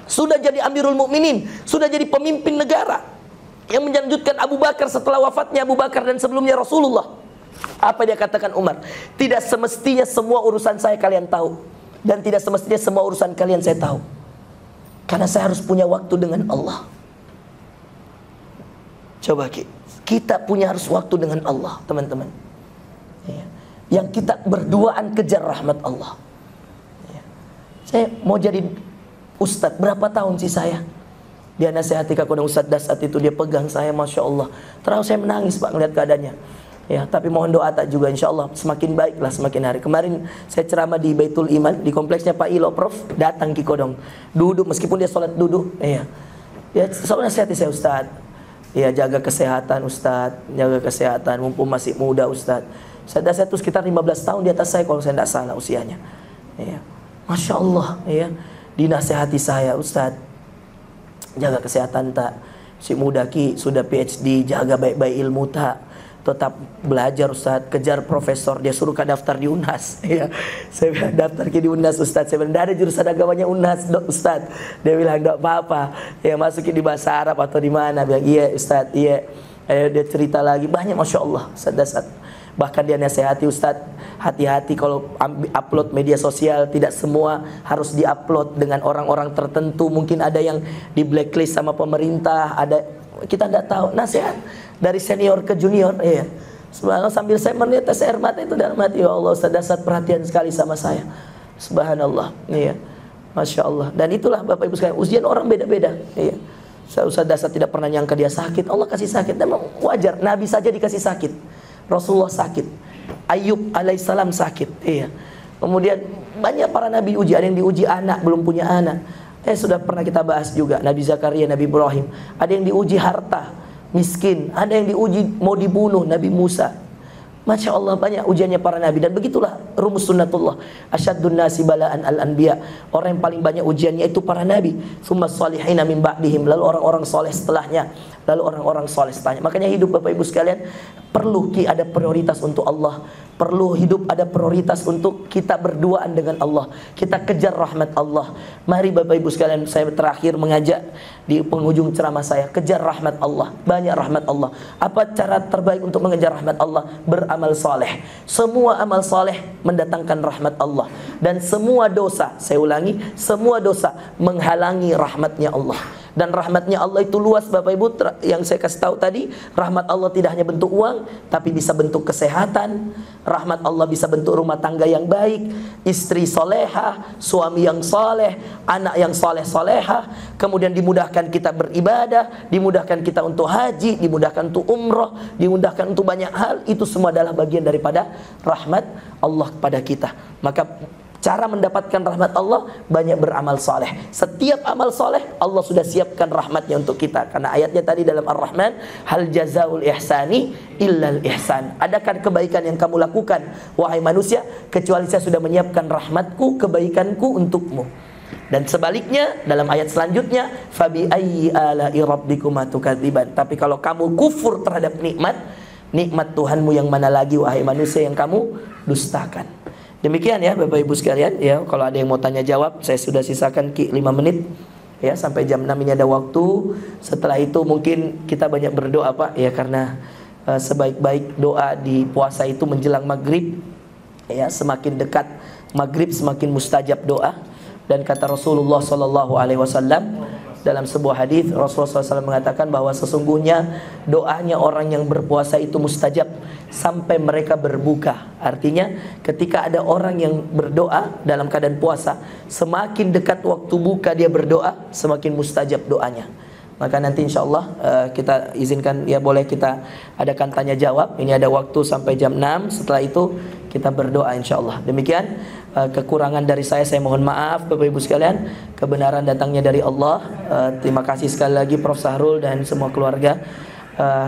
sudah jadi Amirul Mukminin, sudah jadi pemimpin negara yang melanjutkan Abu Bakar setelah wafatnya Abu Bakar dan sebelumnya Rasulullah. Apa dia katakan Umar? Tidak semestinya semua urusan saya kalian tahu, dan tidak semestinya semua urusan kalian saya tahu. Karena saya harus punya waktu dengan Allah. Coba kita punya harus waktu dengan Allah, teman-teman. Yang kita berduaan kejar rahmat Allah. Saya mau jadi ustadz, berapa tahun sih saya? Dia nasihati kepada Ustadz Dasat itu, dia pegang saya, Masya Allah. Terus saya menangis Pak melihat keadaannya. Ya, tapi mohon doa tak juga, insya Allah semakin baiklah semakin hari. Kemarin saya ceramah di Baitul Iman, di kompleksnya Pak Ilo, Prof datang Kikodong, duduk meskipun dia sholat duduk. Ya, soalnya nasihati saya, Ustadz, ya jaga kesehatan Ustadz, jaga kesehatan, mumpung masih muda Ustadz. Saya itu sekitar 15 tahun di atas saya kalau saya tidak salah usianya. Ya, Masya Allah, ya, dinasihati saya, Ustadz, jaga kesehatan tak, si muda ki sudah PhD, jaga baik-baik ilmu tak, tetap belajar Ustadz, kejar profesor, dia suruh daftar di UNAS. Ya, saya bilang daftar di UNAS Ustadz, saya bilang ada jurusan agamanya UNAS Ustadz. Dia bilang enggak apa-apa, ya masukin di bahasa Arab atau di mana. Bilang iya Ustadz, iya. Dia cerita lagi banyak, Masya Allah Ustadz Dasat. Bahkan dia nasihati Ustadz, hati-hati kalau upload media sosial, tidak semua harus diupload dengan orang-orang tertentu. Mungkin ada yang di blacklist sama pemerintah, ada, kita tidak tahu. Nasihat dari senior ke junior, ya. Subhanallah, sambil saya menetes air mata itu dalam hati, ya Allah, Ustaz Dasat perhatian sekali sama saya. Subhanallah, iya. Masya Allah. Dan itulah Bapak Ibu sekalian, ujian orang beda-beda. Iya. Ustaz Dasat tidak pernah nyangka dia sakit, Allah kasih sakit. Memang wajar, Nabi saja dikasih sakit. Rasulullah sakit, Ayub alaihissalam sakit. Iya. Kemudian banyak para nabi uji, ada yang diuji anak, belum punya anak. Sudah pernah kita bahas juga, Nabi Zakaria, Nabi Ibrahim. Ada yang diuji harta, miskin. Ada yang diuji mau dibunuh, Nabi Musa. Masya Allah, banyak ujiannya para nabi. Dan begitulah rumus sunnatullah, asyaddun nasi balaan al-anbiya. Orang yang paling banyak ujiannya itu para nabi. Tsumma salihina min ba'dihim, lalu orang-orang soleh setelahnya, lalu orang-orang soleh setelahnya. Makanya hidup Bapak Ibu sekalian perlu ada prioritas untuk Allah. Perlu hidup ada prioritas untuk kita berduaan dengan Allah. Kita kejar rahmat Allah. Mari Bapak Ibu sekalian, saya terakhir mengajak di penghujung ceramah saya, kejar rahmat Allah. Banyak rahmat Allah. Apa cara terbaik untuk mengejar rahmat Allah? Beramal saleh. Semua amal saleh mendatangkan rahmat Allah. Dan semua dosa, saya ulangi, semua dosa menghalangi rahmatnya Allah. Dan rahmatnya Allah itu luas Bapak Ibu. Yang saya kasih tahu tadi, rahmat Allah tidak hanya bentuk uang, tapi bisa bentuk kesehatan. Rahmat Allah bisa bentuk rumah tangga yang baik, istri soleha, suami yang soleh, anak yang soleh-soleha. Kemudian dimudahkan kita beribadah, dimudahkan kita untuk haji, dimudahkan untuk umroh, dimudahkan untuk banyak hal. Itu semua adalah bagian daripada rahmat Allah kepada kita. Maka cara mendapatkan rahmat Allah, banyak beramal soleh. Setiap amal soleh Allah sudah siapkan rahmatnya untuk kita. Karena ayatnya tadi dalam Ar-Rahman, hal jazaul ihsani illal ihsan. Adakah kebaikan yang kamu lakukan, wahai manusia, kecuali saya sudah menyiapkan rahmatku, kebaikanku untukmu. Dan sebaliknya dalam ayat selanjutnya, fabi ayyi ala'i rabbikuma tukadziban. Tapi kalau kamu kufur terhadap nikmat Tuhanmu yang mana lagi, wahai manusia, yang kamu dustakan. Demikian ya Bapak Ibu sekalian ya. Kalau ada yang mau tanya jawab, saya sudah sisakan 5 menit ya, sampai jam 6 ini ada waktu. Setelah itu mungkin kita banyak berdoa Pak ya, karena sebaik-baik doa di puasa itu menjelang maghrib ya. Semakin dekat maghrib semakin mustajab doa. Dan kata Rasulullah SAW dalam sebuah hadis, Rasulullah SAW mengatakan bahwa sesungguhnya doanya orang yang berpuasa itu mustajab sampai mereka berbuka. Artinya ketika ada orang yang berdoa dalam keadaan puasa, semakin dekat waktu buka dia berdoa, semakin mustajab doanya. Maka nanti insya Allah kita izinkan ya, boleh kita adakan tanya jawab. Ini ada waktu sampai jam 6. Setelah itu kita berdoa insya Allah. Demikian kekurangan dari saya mohon maaf Bapak Ibu sekalian. Kebenaran datangnya dari Allah. Terima kasih sekali lagi Prof. Sahrul dan semua keluarga,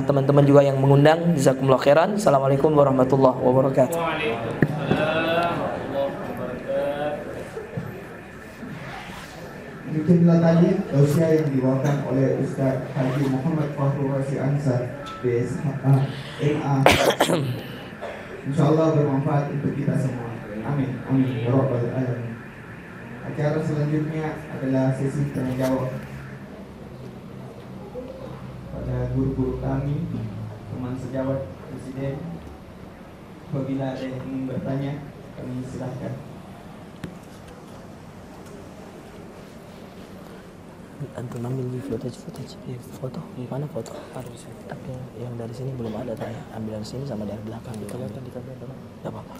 teman-teman juga yang mengundang. Jazakumullah khairan. Assalamualaikum warahmatullahi wabarakatuh. Demikianlah tadi tausiah yang dibawakan oleh Ustaz Haji Muhammad Fakhrul Razi Ansar BSHA MA. InsyaAllah bermanfaat untuk kita semua. Amin. Amin. Ya Rabbal Alamin. Acara selanjutnya adalah sesi tanya jawab pada guru-guru kami, teman sejawat Presiden. Apabila ada yang ingin bertanya, kami silahkan. Antum ambil footage ya, foto mana foto? Ada di sini. Tapi yang dari sini belum ada tanya. Ambil dari sini sama dari belakang juga. Kelihatan di kamera dong. Enggak apa-apa.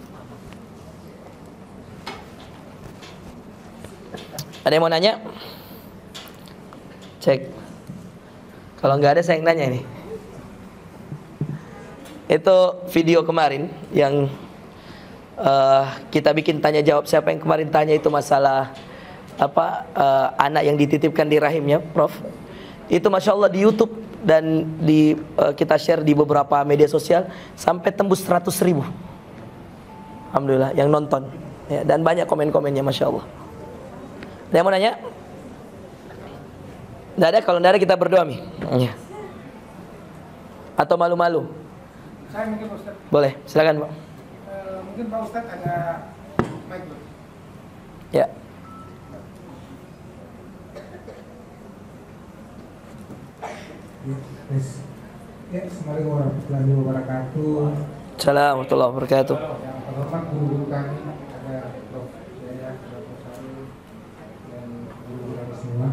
Ada yang mau nanya? Cek. Kalau nggak ada saya yang nanya ini. Itu video kemarin yang kita bikin tanya jawab. Siapa yang kemarin tanya itu masalah anak yang dititipkan di rahimnya, Prof. Itu Masya Allah di YouTube dan kita share di beberapa media sosial sampai tembus 100.000. Alhamdulillah yang nonton ya, dan banyak komen-komennya Masya Allah. Ada yang mau nanya? Nggak ada? Kalau nggak ada kita berdoa Mi ya. Atau malu-malu? Saya mungkin Pak Ustaz. Boleh, silakan Pak. Mungkin Pak Ustaz ada mic. Ya. Ya, Assalamualaikum warahmatullahi wabarakatuh. Assalamualaikum warahmatullahi wabarakatuh. Yang terhormat guru-guru kami, ada Prof. Jaya, ada Prof. Sahrul, dan guru-guru kami semua.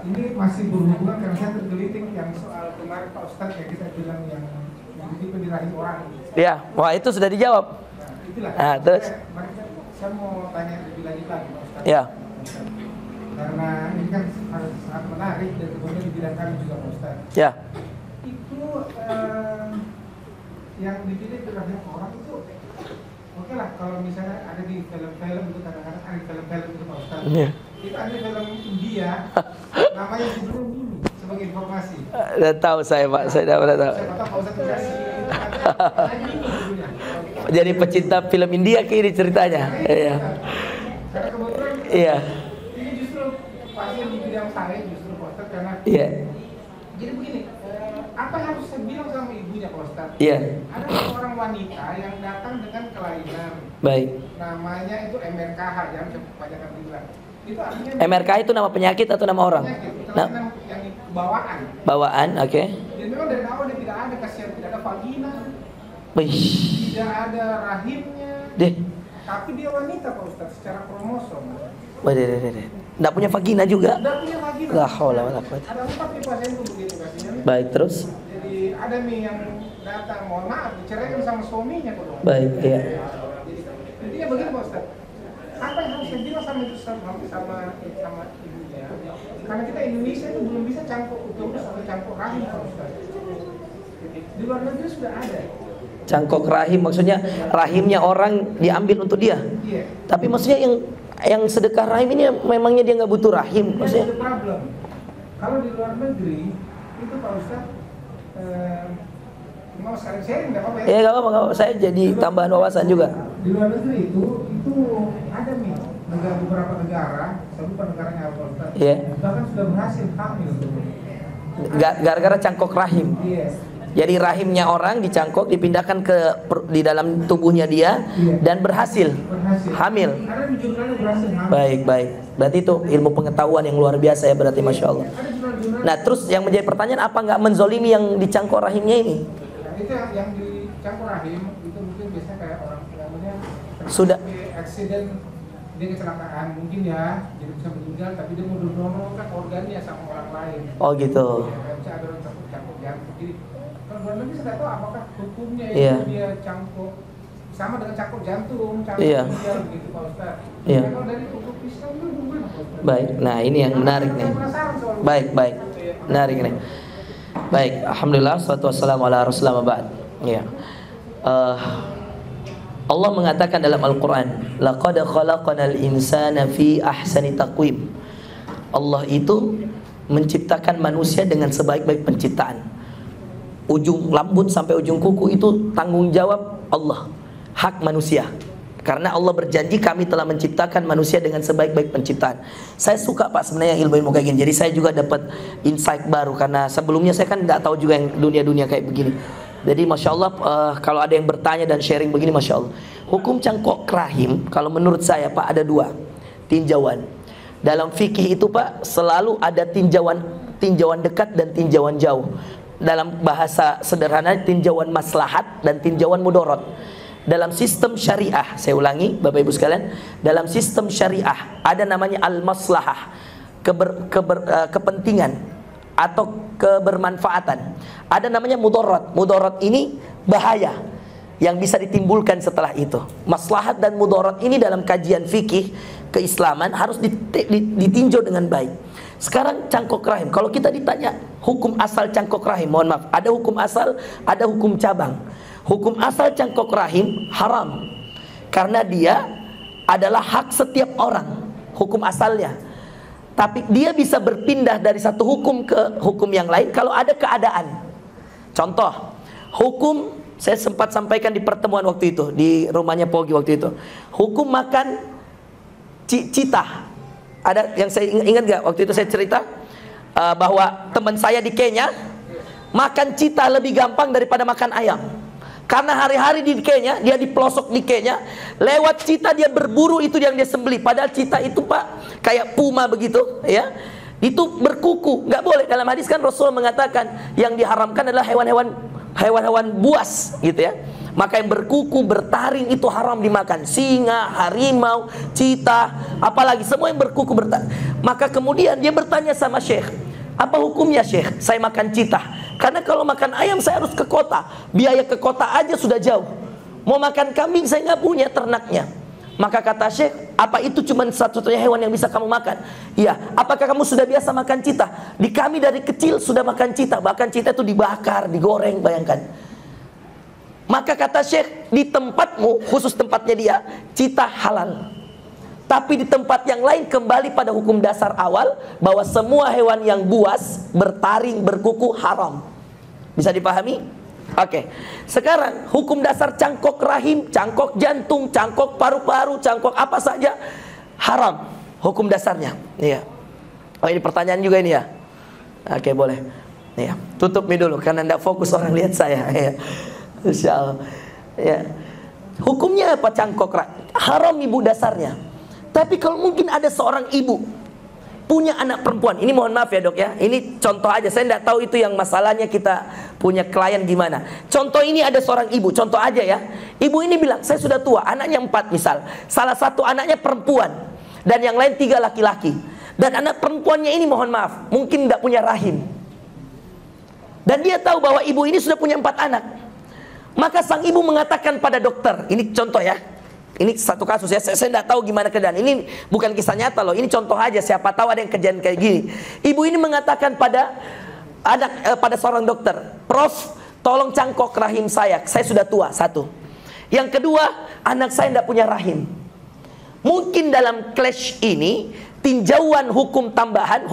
Ini masih berhubungan karena saya tergelitik yang soal kemarin Pak Ustadz yang kita bilang yang tipe di rahim orang. Ya, wah itu sudah dijawab. Itulah. Nah, terus? Saya mau tanya lebih lanjut lagi, Pak Ustaz. Ya. Karena ini kan sangat menarik dan kemudian di bidang kami juga, Pak Ustaz. Ya. Itu yang dipilih di rahim orang itu, oke lah kalau misalnya ada di film-film itu, kadang-kadang ada di film-film itu, Pak Ustaz. Ya. Itu ada film India, namanya sebelum ini, sebagai informasi. Udah tahu saya, Pak. Saya udah tahu. Saya kata Pak Ustaz kasih ada ini judulnya. Jadi pecinta film India kini ceritanya. Iya. Karena kebetulan Iya. ini justru pasien di bidang saya justru Pak Ustaz, karena Iya. jadi begini, apa yang harus saya bilang sama ibunya Pak Ustaz? Iya. Ada seorang wanita yang datang dengan kelainan, Baik. namanya itu MRKH, yang banyak yang bilang. Itu artinya MRK itu nama penyakit atau nama orang? penyakit, Nah, kelainan yang bawaan. bawaan, oke. Dan memang dari awal dia tidak ada kasihan, tidak ada vagina, Wih. tidak ada rahimnya, Deh. tapi dia wanita Pak Ustaz secara kromosom. Waduh. Nggak punya vagina juga. Tidak punya vagina. La haula wala quwata. Ada 4 nih pasien tuh begitu kasihnya. Baik, terus. Jadi ada nih yang datang, mohon maaf, diceraikan sama suaminya kok. Baik, iya. Jadi intinya begini Pak Ustaz, apa yang harus saya bilang sama itu sama ibunya? Karena kita Indonesia itu belum bisa campur uterus atau campur rahim Pak Ustaz. Di luar negeri sudah ada. Cangkok rahim maksudnya rahimnya orang diambil untuk dia. Iya. Tapi maksudnya yang sedekah rahim ini memangnya dia nggak butuh rahim Itu maksudnya? problem. Kalau di luar negeri itu Pak Ustaz, mau sekali sharing nggak apa-apa ya? Ya nggak apa-apa. Saya jadi tambahan wawasan juga. Di luar negeri itu ada nih beberapa negara, saya lupa negaranya apa Ustaz. Iya. Bahkan sudah berhasil hamil tuh. Gara-gara cangkok rahim. Iya. Jadi rahimnya orang dicangkok, dipindahkan di dalam tubuhnya dia dan berhasil hamil. Ada di jurnalnya berhasil hamil. Baik. Berarti itu ilmu pengetahuan yang luar biasa ya berarti, masya Allah. Ada jurnal-jurnal. Nah terus yang menjadi pertanyaan, apa nggak menzolimi yang dicangkok rahimnya ini? Nah, itu yang dicampur rahim itu mungkin biasanya kayak orang namanya Sudah. accident, dia kecelakaan mungkin ya, jadi bisa meninggal, tapi dia mau donorkan organnya sama orang lain. Oh gitu. Ya, bisa ada orang campur jantung. Jadi kalau luar negeri saya tahu apakah hukumnya itu Iya. dia campur sama dengan campur jantung, campur Iya. ginjal begitu Pak Ustaz. Iya. Nah, kalau dari hukum Islam itu gimana Pak Ustaz? Baik. Nah ini yang menarik nih. Saya penasaran soal Baik. Menarik nih. Baik. Alhamdulillah. Wassalatu wassalamu ala rasulillah wa ba'd. Ya. Allah mengatakan dalam Al-Quran, laqad khalaqanal insana fi ahsani taqwim. Allah itu menciptakan manusia dengan sebaik-baik penciptaan. Ujung rambut sampai ujung kuku itu tanggung jawab Allah, hak manusia. Karena Allah berjanji kami telah menciptakan manusia dengan sebaik-baik penciptaan. Saya suka Pak sebenarnya ilmu-ilmu kayak gini. Jadi saya juga dapat insight baru, karena sebelumnya saya kan nggak tahu juga yang dunia-dunia kayak begini. Jadi Masya Allah, kalau ada yang bertanya dan sharing begini, Masya Allah. Hukum cangkok rahim, kalau menurut saya Pak, ada 2 tinjauan. Dalam fikih itu Pak, selalu ada tinjauan dekat dan tinjauan jauh. Dalam bahasa sederhana, tinjauan maslahat dan tinjauan mudorot. Dalam sistem syariah, saya ulangi Bapak Ibu sekalian, dalam sistem syariah ada namanya al-maslahah, kepentingan atau kebermanfaatan. Ada namanya mudorot. Mudorot ini bahaya yang bisa ditimbulkan setelah itu. Maslahat dan mudorot ini dalam kajian fikih keislaman harus ditinjau dengan baik. Sekarang cangkok rahim, kalau kita ditanya hukum asal cangkok rahim, mohon maaf, ada hukum asal, ada hukum cabang. Hukum asal cangkok rahim haram, karena dia adalah hak setiap orang, hukum asalnya. Tapi dia bisa berpindah dari satu hukum ke hukum yang lain kalau ada keadaan. Contoh, hukum, saya sempat sampaikan di pertemuan waktu itu, di rumahnya Pogi waktu itu. Hukum makan cita. Ada yang saya ingat gak? Waktu itu saya cerita bahwa teman saya di Kenya makan cita lebih gampang daripada makan ayam. Karena hari-hari di Kenya, dia di pelosok di Kenya, lewat cita dia berburu itu yang dia sembelih. Padahal cita itu Pak, kayak puma begitu ya. Itu berkuku, nggak boleh. Dalam hadis kan Rasul mengatakan yang diharamkan adalah hewan-hewan buas gitu ya. Maka yang berkuku, bertaring itu haram dimakan. Singa, harimau, cita, apalagi semua yang berkuku bertaring. Maka kemudian dia bertanya sama Syekh, Apa hukumnya Syekh? Saya makan citah. Karena kalau makan ayam saya harus ke kota. Biaya ke kota aja sudah jauh. Mau makan kambing saya nggak punya ternaknya. Maka kata Syekh, apa itu cuma satu-satunya hewan yang bisa kamu makan? Iya. Apakah kamu sudah biasa makan citah? Di kami dari kecil sudah makan citah. Bahkan citah itu dibakar, digoreng, bayangkan. Maka kata Syekh, di tempatmu, khusus tempatnya dia, citah halal. Tapi di tempat yang lain kembali pada hukum dasar awal, bahwa semua hewan yang buas, bertaring, berkuku haram. Bisa dipahami? Oke. Sekarang hukum dasar cangkok rahim, cangkok jantung, cangkok paru-paru, cangkok apa saja haram hukum dasarnya. Iya. Oh, ini pertanyaan juga ini ya. Oke, boleh. Iya. Tutup nih dulu karena tidak fokus orang lihat saya. Iya. Insyaallah. Ya. Hukumnya apa cangkok rahim? Haram ibu dasarnya. Tapi kalau mungkin ada seorang ibu punya anak perempuan, ini mohon maaf ya dok ya, ini contoh aja, saya tidak tahu itu yang masalahnya kita punya klien gimana. Contoh ini ada seorang ibu, contoh aja ya. Ibu ini bilang, saya sudah tua, anaknya 4 misal. Salah satu anaknya perempuan dan yang lain 3 laki-laki. Dan anak perempuannya ini mohon maaf, mungkin tidak punya rahim. Dan dia tahu bahwa ibu ini sudah punya 4 anak. Maka sang ibu mengatakan pada dokter, ini contoh ya. Ini satu kasus ya, saya tidak tahu gimana keadaan. Ini bukan kisah nyata loh, ini contoh aja, siapa tahu ada yang kejadian kayak gini. Ibu ini mengatakan pada pada seorang dokter, Prof, tolong cangkok rahim saya sudah tua, 1. Yang kedua, anak saya tidak punya rahim. Mungkin dalam clash ini, tinjauan hukum tambahan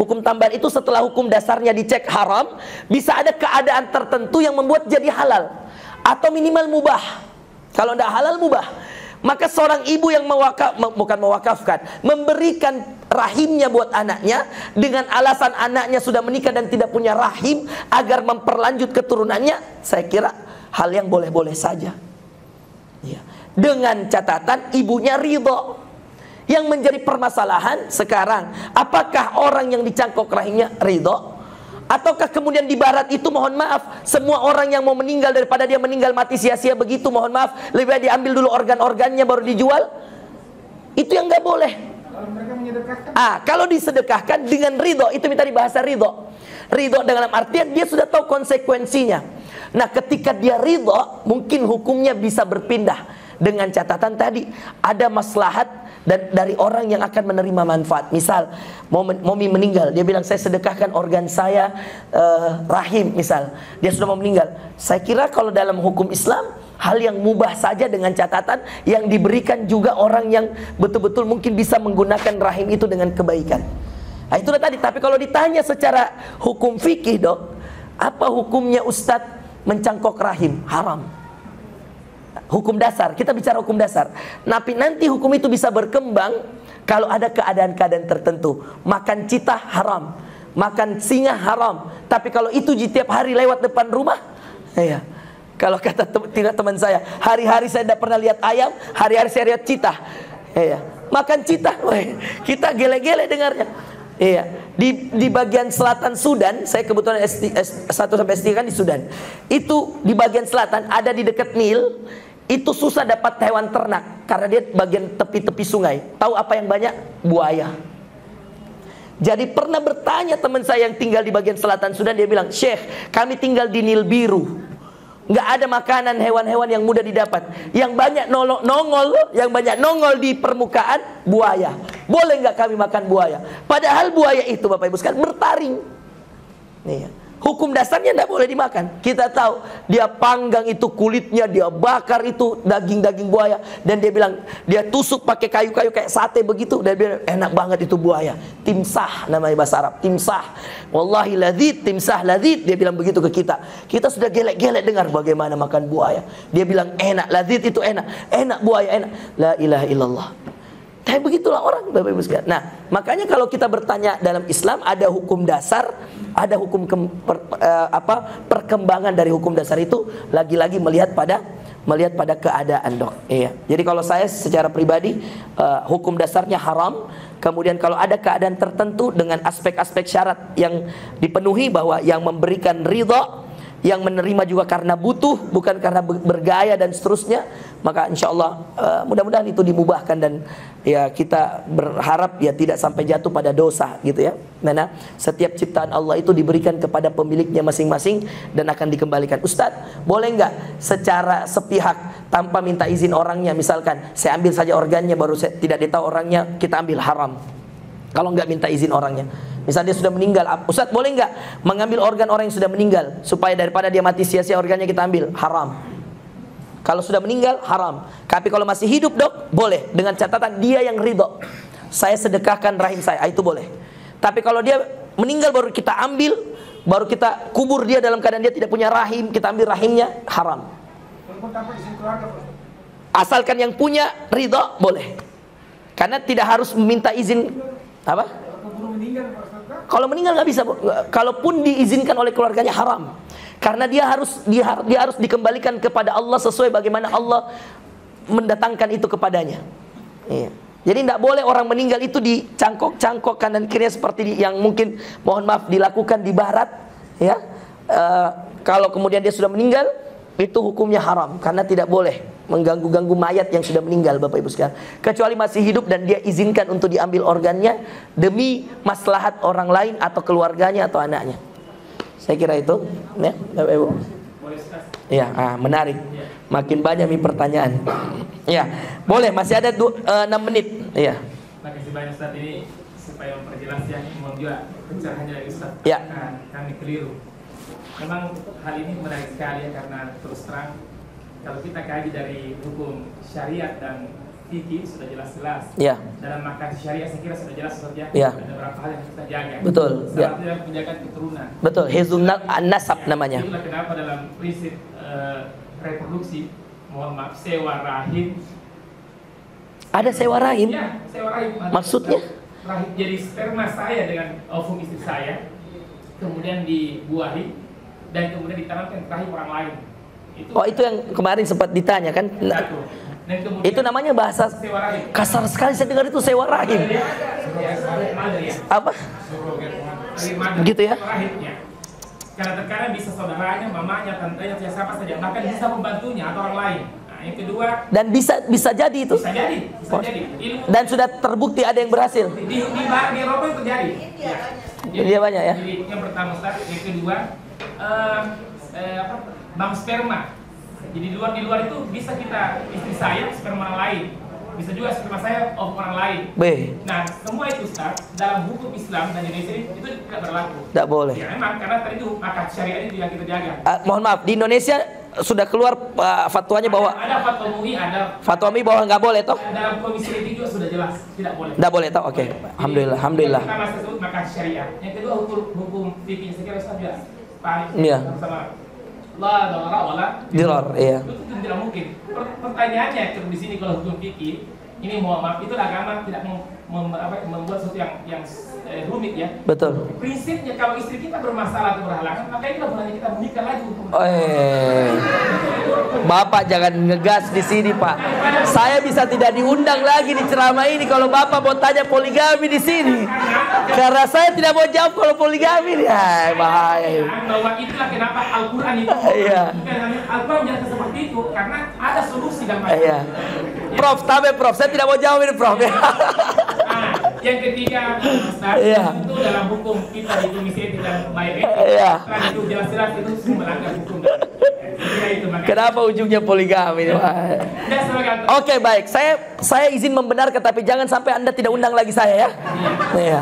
itu setelah hukum dasarnya dicek haram, bisa ada keadaan tertentu yang membuat jadi halal. Atau minimal mubah. Kalau tidak halal, mubah. Maka seorang ibu yang memberikan rahimnya buat anaknya dengan alasan anaknya sudah menikah dan tidak punya rahim agar memperlanjut keturunannya, saya kira hal yang boleh-boleh saja ya. Dengan catatan ibunya ridho. Yang menjadi permasalahan sekarang, apakah orang yang dicangkok rahimnya ridho? Ataukah kemudian di barat itu mohon maaf, semua orang yang mau meninggal daripada dia meninggal mati sia-sia begitu, mohon maaf, lebih baik diambil dulu organ-organnya baru dijual? Itu yang nggak boleh. Kalau mereka menyedekahkan, kalau disedekahkan dengan ridho, itu minta di bahasa ridho. Ridho dalam artian dia sudah tahu konsekuensinya. Nah ketika dia ridho, mungkin hukumnya bisa berpindah. Dengan catatan tadi, ada maslahat dan dari orang yang akan menerima manfaat. Misal Momi meninggal, dia bilang saya sedekahkan organ saya, rahim misal, dia sudah mau meninggal. Saya kira kalau dalam hukum Islam hal yang mubah saja, dengan catatan yang diberikan juga orang yang betul-betul mungkin bisa menggunakan rahim itu dengan kebaikan. Nah itulah tadi. Tapi kalau ditanya secara hukum fikih dok, apa hukumnya Ustadz mencangkok rahim? Haram. Hukum dasar, kita bicara hukum dasar. Tapi nanti hukum itu bisa berkembang kalau ada keadaan-keadaan tertentu. Makan citah haram, makan singa haram. Tapi kalau itu tiap hari lewat depan rumah, ya. Kalau kata teman saya, hari-hari saya tidak pernah lihat ayam, hari-hari saya lihat citah. Ya. Makan citah, kita gele-gele dengarnya. Iya, di bagian selatan Sudan, saya kebetulan S1 sampai S3 kan di Sudan. Itu di bagian selatan, ada di dekat Nil. Itu susah dapat hewan ternak karena dia bagian tepi-tepi sungai. Tahu apa yang banyak? Buaya. Jadi pernah bertanya teman saya yang tinggal di bagian selatan Sudan, dia bilang, Syekh, kami tinggal di Nil Biru, nggak ada makanan hewan-hewan yang mudah didapat. Yang banyak nongol di permukaan buaya. Boleh nggak kami makan buaya? Padahal buaya itu Bapak Ibu sekalian bertaring. Nih, hukum dasarnya tidak boleh dimakan. Kita tahu dia panggang itu kulitnya, dia bakar itu daging-daging buaya, dan dia bilang dia tusuk pakai kayu-kayu kayak sate begitu, dan dia bilang enak banget itu buaya. Timsah namanya bahasa Arab, timsah. Wallahi ladzid, timsah ladzid, dia bilang begitu ke kita. Kita sudah gelek-gelek dengar bagaimana makan buaya. Dia bilang enak, ladzid itu enak, enak buaya enak. La ilaha illallah. Tapi begitulah orang Bapak Ibu sekalian. Nah, makanya kalau kita bertanya dalam Islam ada hukum dasar, ada hukum perkembangan dari hukum dasar itu lagi-lagi melihat pada keadaan dok. Iya. Jadi kalau saya secara pribadi hukum dasarnya haram. Kemudian kalau ada keadaan tertentu dengan aspek-aspek syarat yang dipenuhi, bahwa yang memberikan ridho yang menerima juga karena butuh, bukan karena bergaya dan seterusnya, maka insya Allah mudah-mudahan itu dimubahkan, dan ya kita berharap ya tidak sampai jatuh pada dosa gitu ya. Karena setiap ciptaan Allah itu diberikan kepada pemiliknya masing-masing dan akan dikembalikan. Ustadz, boleh nggak secara sepihak tanpa minta izin orangnya, misalkan saya ambil saja organnya baru saya tidak ditahu orangnya, kita ambil, haram kalau nggak minta izin orangnya. Misalnya dia sudah meninggal, Ustadz boleh nggak mengambil organ orang yang sudah meninggal supaya daripada dia mati sia-sia organnya kita ambil? Haram. Kalau sudah meninggal haram. Tapi kalau masih hidup dok, boleh, dengan catatan dia yang ridho. Saya sedekahkan rahim saya, itu boleh. Tapi kalau dia meninggal baru kita ambil, baru kita kubur dia dalam keadaan dia tidak punya rahim, kita ambil rahimnya, haram. Asalkan yang punya ridho boleh. Karena tidak harus meminta izin apa? Kalau meninggal nggak bisa. Kalaupun diizinkan oleh keluarganya haram. Karena dia harus dikembalikan kepada Allah sesuai bagaimana Allah mendatangkan itu kepadanya. Iya. Jadi tidak boleh orang meninggal itu dicangkok-cangkok kanan kirinya seperti yang mungkin mohon maaf dilakukan di barat. Ya, kalau kemudian dia sudah meninggal itu hukumnya haram karena tidak boleh mengganggu-ganggu mayat yang sudah meninggal, Bapak Ibu sekalian. Kecuali masih hidup dan dia izinkan untuk diambil organnya demi maslahat orang lain atau keluarganya atau anaknya. Saya kira itu, ya, Bapak Ibu. Ya, menarik. Makin banyak nih pertanyaan. Ya, boleh, masih ada 6 menit. Ya. Terima kasih banyak Ustaz, ini supaya memperjelas ya, mohon juga pencerahannya dari Ustaz. Ya. Kami keliru. Memang hal ini menarik sekali ya, karena terus terang kalau kita kaji dari hukum syariat dan fikih sudah jelas-jelas. Ya. Dalam makan syariat saya kira sudah jelas saja. Ya. Ada beberapa hal yang kita jaga. Betul. Salah Ya. satu yang menjaga keturunan. Betul. Hizun nasab namanya. Itulah kenapa dalam prinsip reproduksi, mohon maaf, sewa rahim. Ada sewa rahim? Ya, sewa rahim. Maksudnya? Rahim jadi sperma saya dengan ovum istri saya, kemudian dibuahi dan kemudian ditanamkan ke rahim orang lain. Itu yang kemarin sempat ditanya kan? Dan kemudian Itu namanya bahasa kasar sekali, saya dengar itu sewa rahim. Apa? Gitu ya? Karena terkadang bisa saudaranya, mamanya, tantenya, siapa saja, bahkan bisa membantunya atau orang lain. Nah, yang kedua, dan bisa jadi itu. Bisa jadi. Dan sudah terbukti ada yang berhasil. Di Eropa itu terjadi. Dia banyak ya. Jadi yang pertama Ustaz, yang kedua bank sperma. Jadi di luar itu bisa kita istri saya sperma orang lain, bisa juga sperma saya orang lain. Nah semua itu Ustaz dalam hukum Islam dan Indonesia itu tidak berlaku. Tidak boleh. Ya memang karena tadi itu akad syariat itu yang kita jaga. Mohon maaf, di Indonesia sudah keluar fatwanya bahwa ada fatwa MUI, ada fatwa MUI bahwa nggak boleh toh? Dalam komisi etik juga sudah jelas tidak boleh. Tidak boleh toh? Oke. Alhamdulillah. Yang pertama tersebut akad syariat. Yang kedua hukum fikih saya kira Ustaz juga paham sama la darara wala dirar, iya. Itu tidak mungkin. Pertanyaannya di sini kalau hukum fikih ini mohon maaf itu agama tidak membuat sesuatu yang rumit ya. Betul. Prinsipnya kalau istri kita bermasalah atau berhalangan maka itulah gunanya kita menikah lagi untuk. Bapak jangan ngegas di sini Pak. Saya bisa tidak diundang lagi di ceramah ini kalau Bapak mau tanya poligami di sini. Karena saya tidak mau jawab kalau poligami. Bahaya. Bahwa itulah kenapa Al-Quran itu. Iya. Al-Quran menjelaskan seperti itu karena ada solusi dalam. Iya. Prof, saya tidak mau jawab ini Prof. Yang ketiga, Ustaz, itu dalam hukum kita di Komisi Etik dan Baik Etik. Itu jelas-jelas itu melanggar hukum. Kenapa ujungnya poligami? Oke, baik. Saya izin membenarkan, tapi jangan sampai Anda tidak undang lagi saya ya. Iya.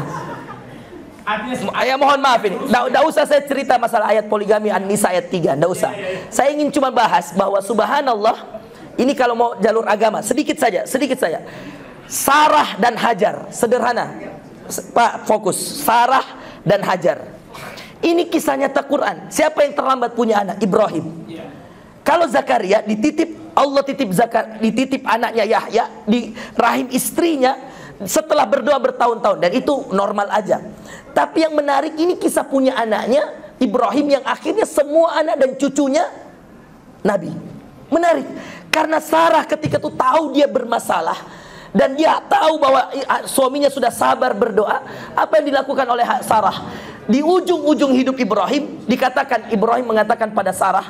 Ya mohon maaf ini. Nggak usah saya cerita masalah ayat poligami An-Nisa ayat 3. Nggak usah. Saya ingin cuma bahas bahwa subhanallah. Ini kalau mau jalur agama sedikit saja. Sarah dan Hajar, sederhana. Pak, fokus. Sarah dan Hajar. Ini kisah nyata Quran. Siapa yang terlambat punya anak? Ibrahim. Kalau Zakaria Allah dititip anaknya Yahya di rahim istrinya setelah berdoa bertahun-tahun, dan itu normal aja. Tapi yang menarik ini kisah punya anaknya Ibrahim yang akhirnya semua anak dan cucunya Nabi. Menarik. Karena Sarah ketika itu tahu dia bermasalah dan dia tahu bahwa suaminya sudah sabar berdoa, apa yang dilakukan oleh Sarah? di ujung-ujung hidup Ibrahim dikatakan, Ibrahim mengatakan pada Sarah,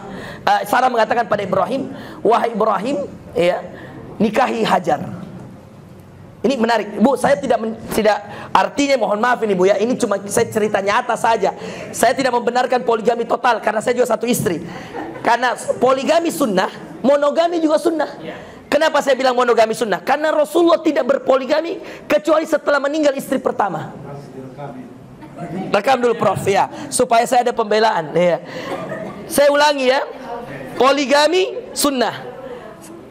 Sarah mengatakan pada Ibrahim, wahai Ibrahim, ya, nikahi Hajar. Ini menarik, Bu. Saya tidak artinya, mohon maaf ini Bu ya, ini cuma saya cerita nyata saja. Saya tidak membenarkan poligami total karena saya juga satu istri. Karena poligami sunnah, monogami juga sunnah. Kenapa saya bilang monogami sunnah? Karena Rasulullah tidak berpoligami kecuali setelah meninggal istri pertama. Rekam dulu Prof ya, supaya saya ada pembelaan ya. Saya ulangi ya, poligami sunnah.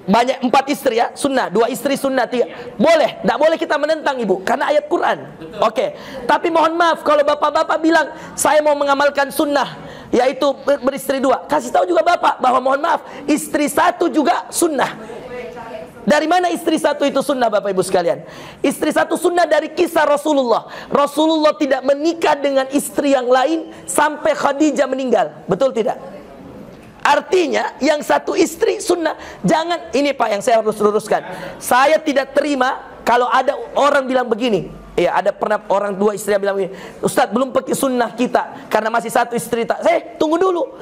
Banyak 4 istri ya, sunnah. 2 istri sunnah, 3. Boleh, tidak boleh kita menentang Ibu karena ayat Quran. Oke. Tapi mohon maaf kalau bapak-bapak bilang saya mau mengamalkan sunnah, yaitu beristri 2. Kasih tahu juga bapak bahwa mohon maaf, istri 1 juga sunnah. Dari mana istri 1 itu sunnah Bapak Ibu sekalian? Istri 1 sunnah dari kisah Rasulullah. Rasulullah tidak menikah dengan istri yang lain sampai Khadijah meninggal. Betul tidak? Artinya yang 1 istri sunnah. Jangan, ini Pak yang saya harus luruskan. Saya tidak terima kalau ada orang bilang begini. Ya, ada pernah orang 2 istri yang bilang begini, Ustadz belum pakai sunnah kita karena masih 1 istri. Tunggu dulu.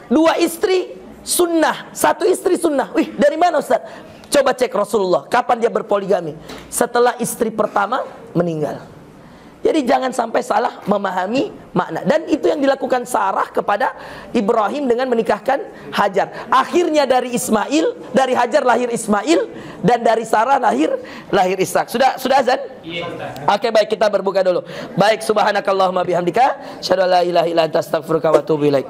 2 istri sunnah, 1 istri sunnah. Wih, dari mana Ustadz? Coba cek Rasulullah, kapan dia berpoligami? Setelah istri pertama meninggal. Jadi jangan sampai salah memahami makna. Dan itu yang dilakukan Sarah kepada Ibrahim dengan menikahkan Hajar. Akhirnya dari Ismail, dari Hajar lahir Ismail, dan dari Sarah lahir Ishak. Sudah azan? Iya. Oke, baik, kita berbuka dulu. Baik, subhanakallahumma bihamdika, asyhadu an la ilaha illa anta astaghfiruka wa atubu ilaik.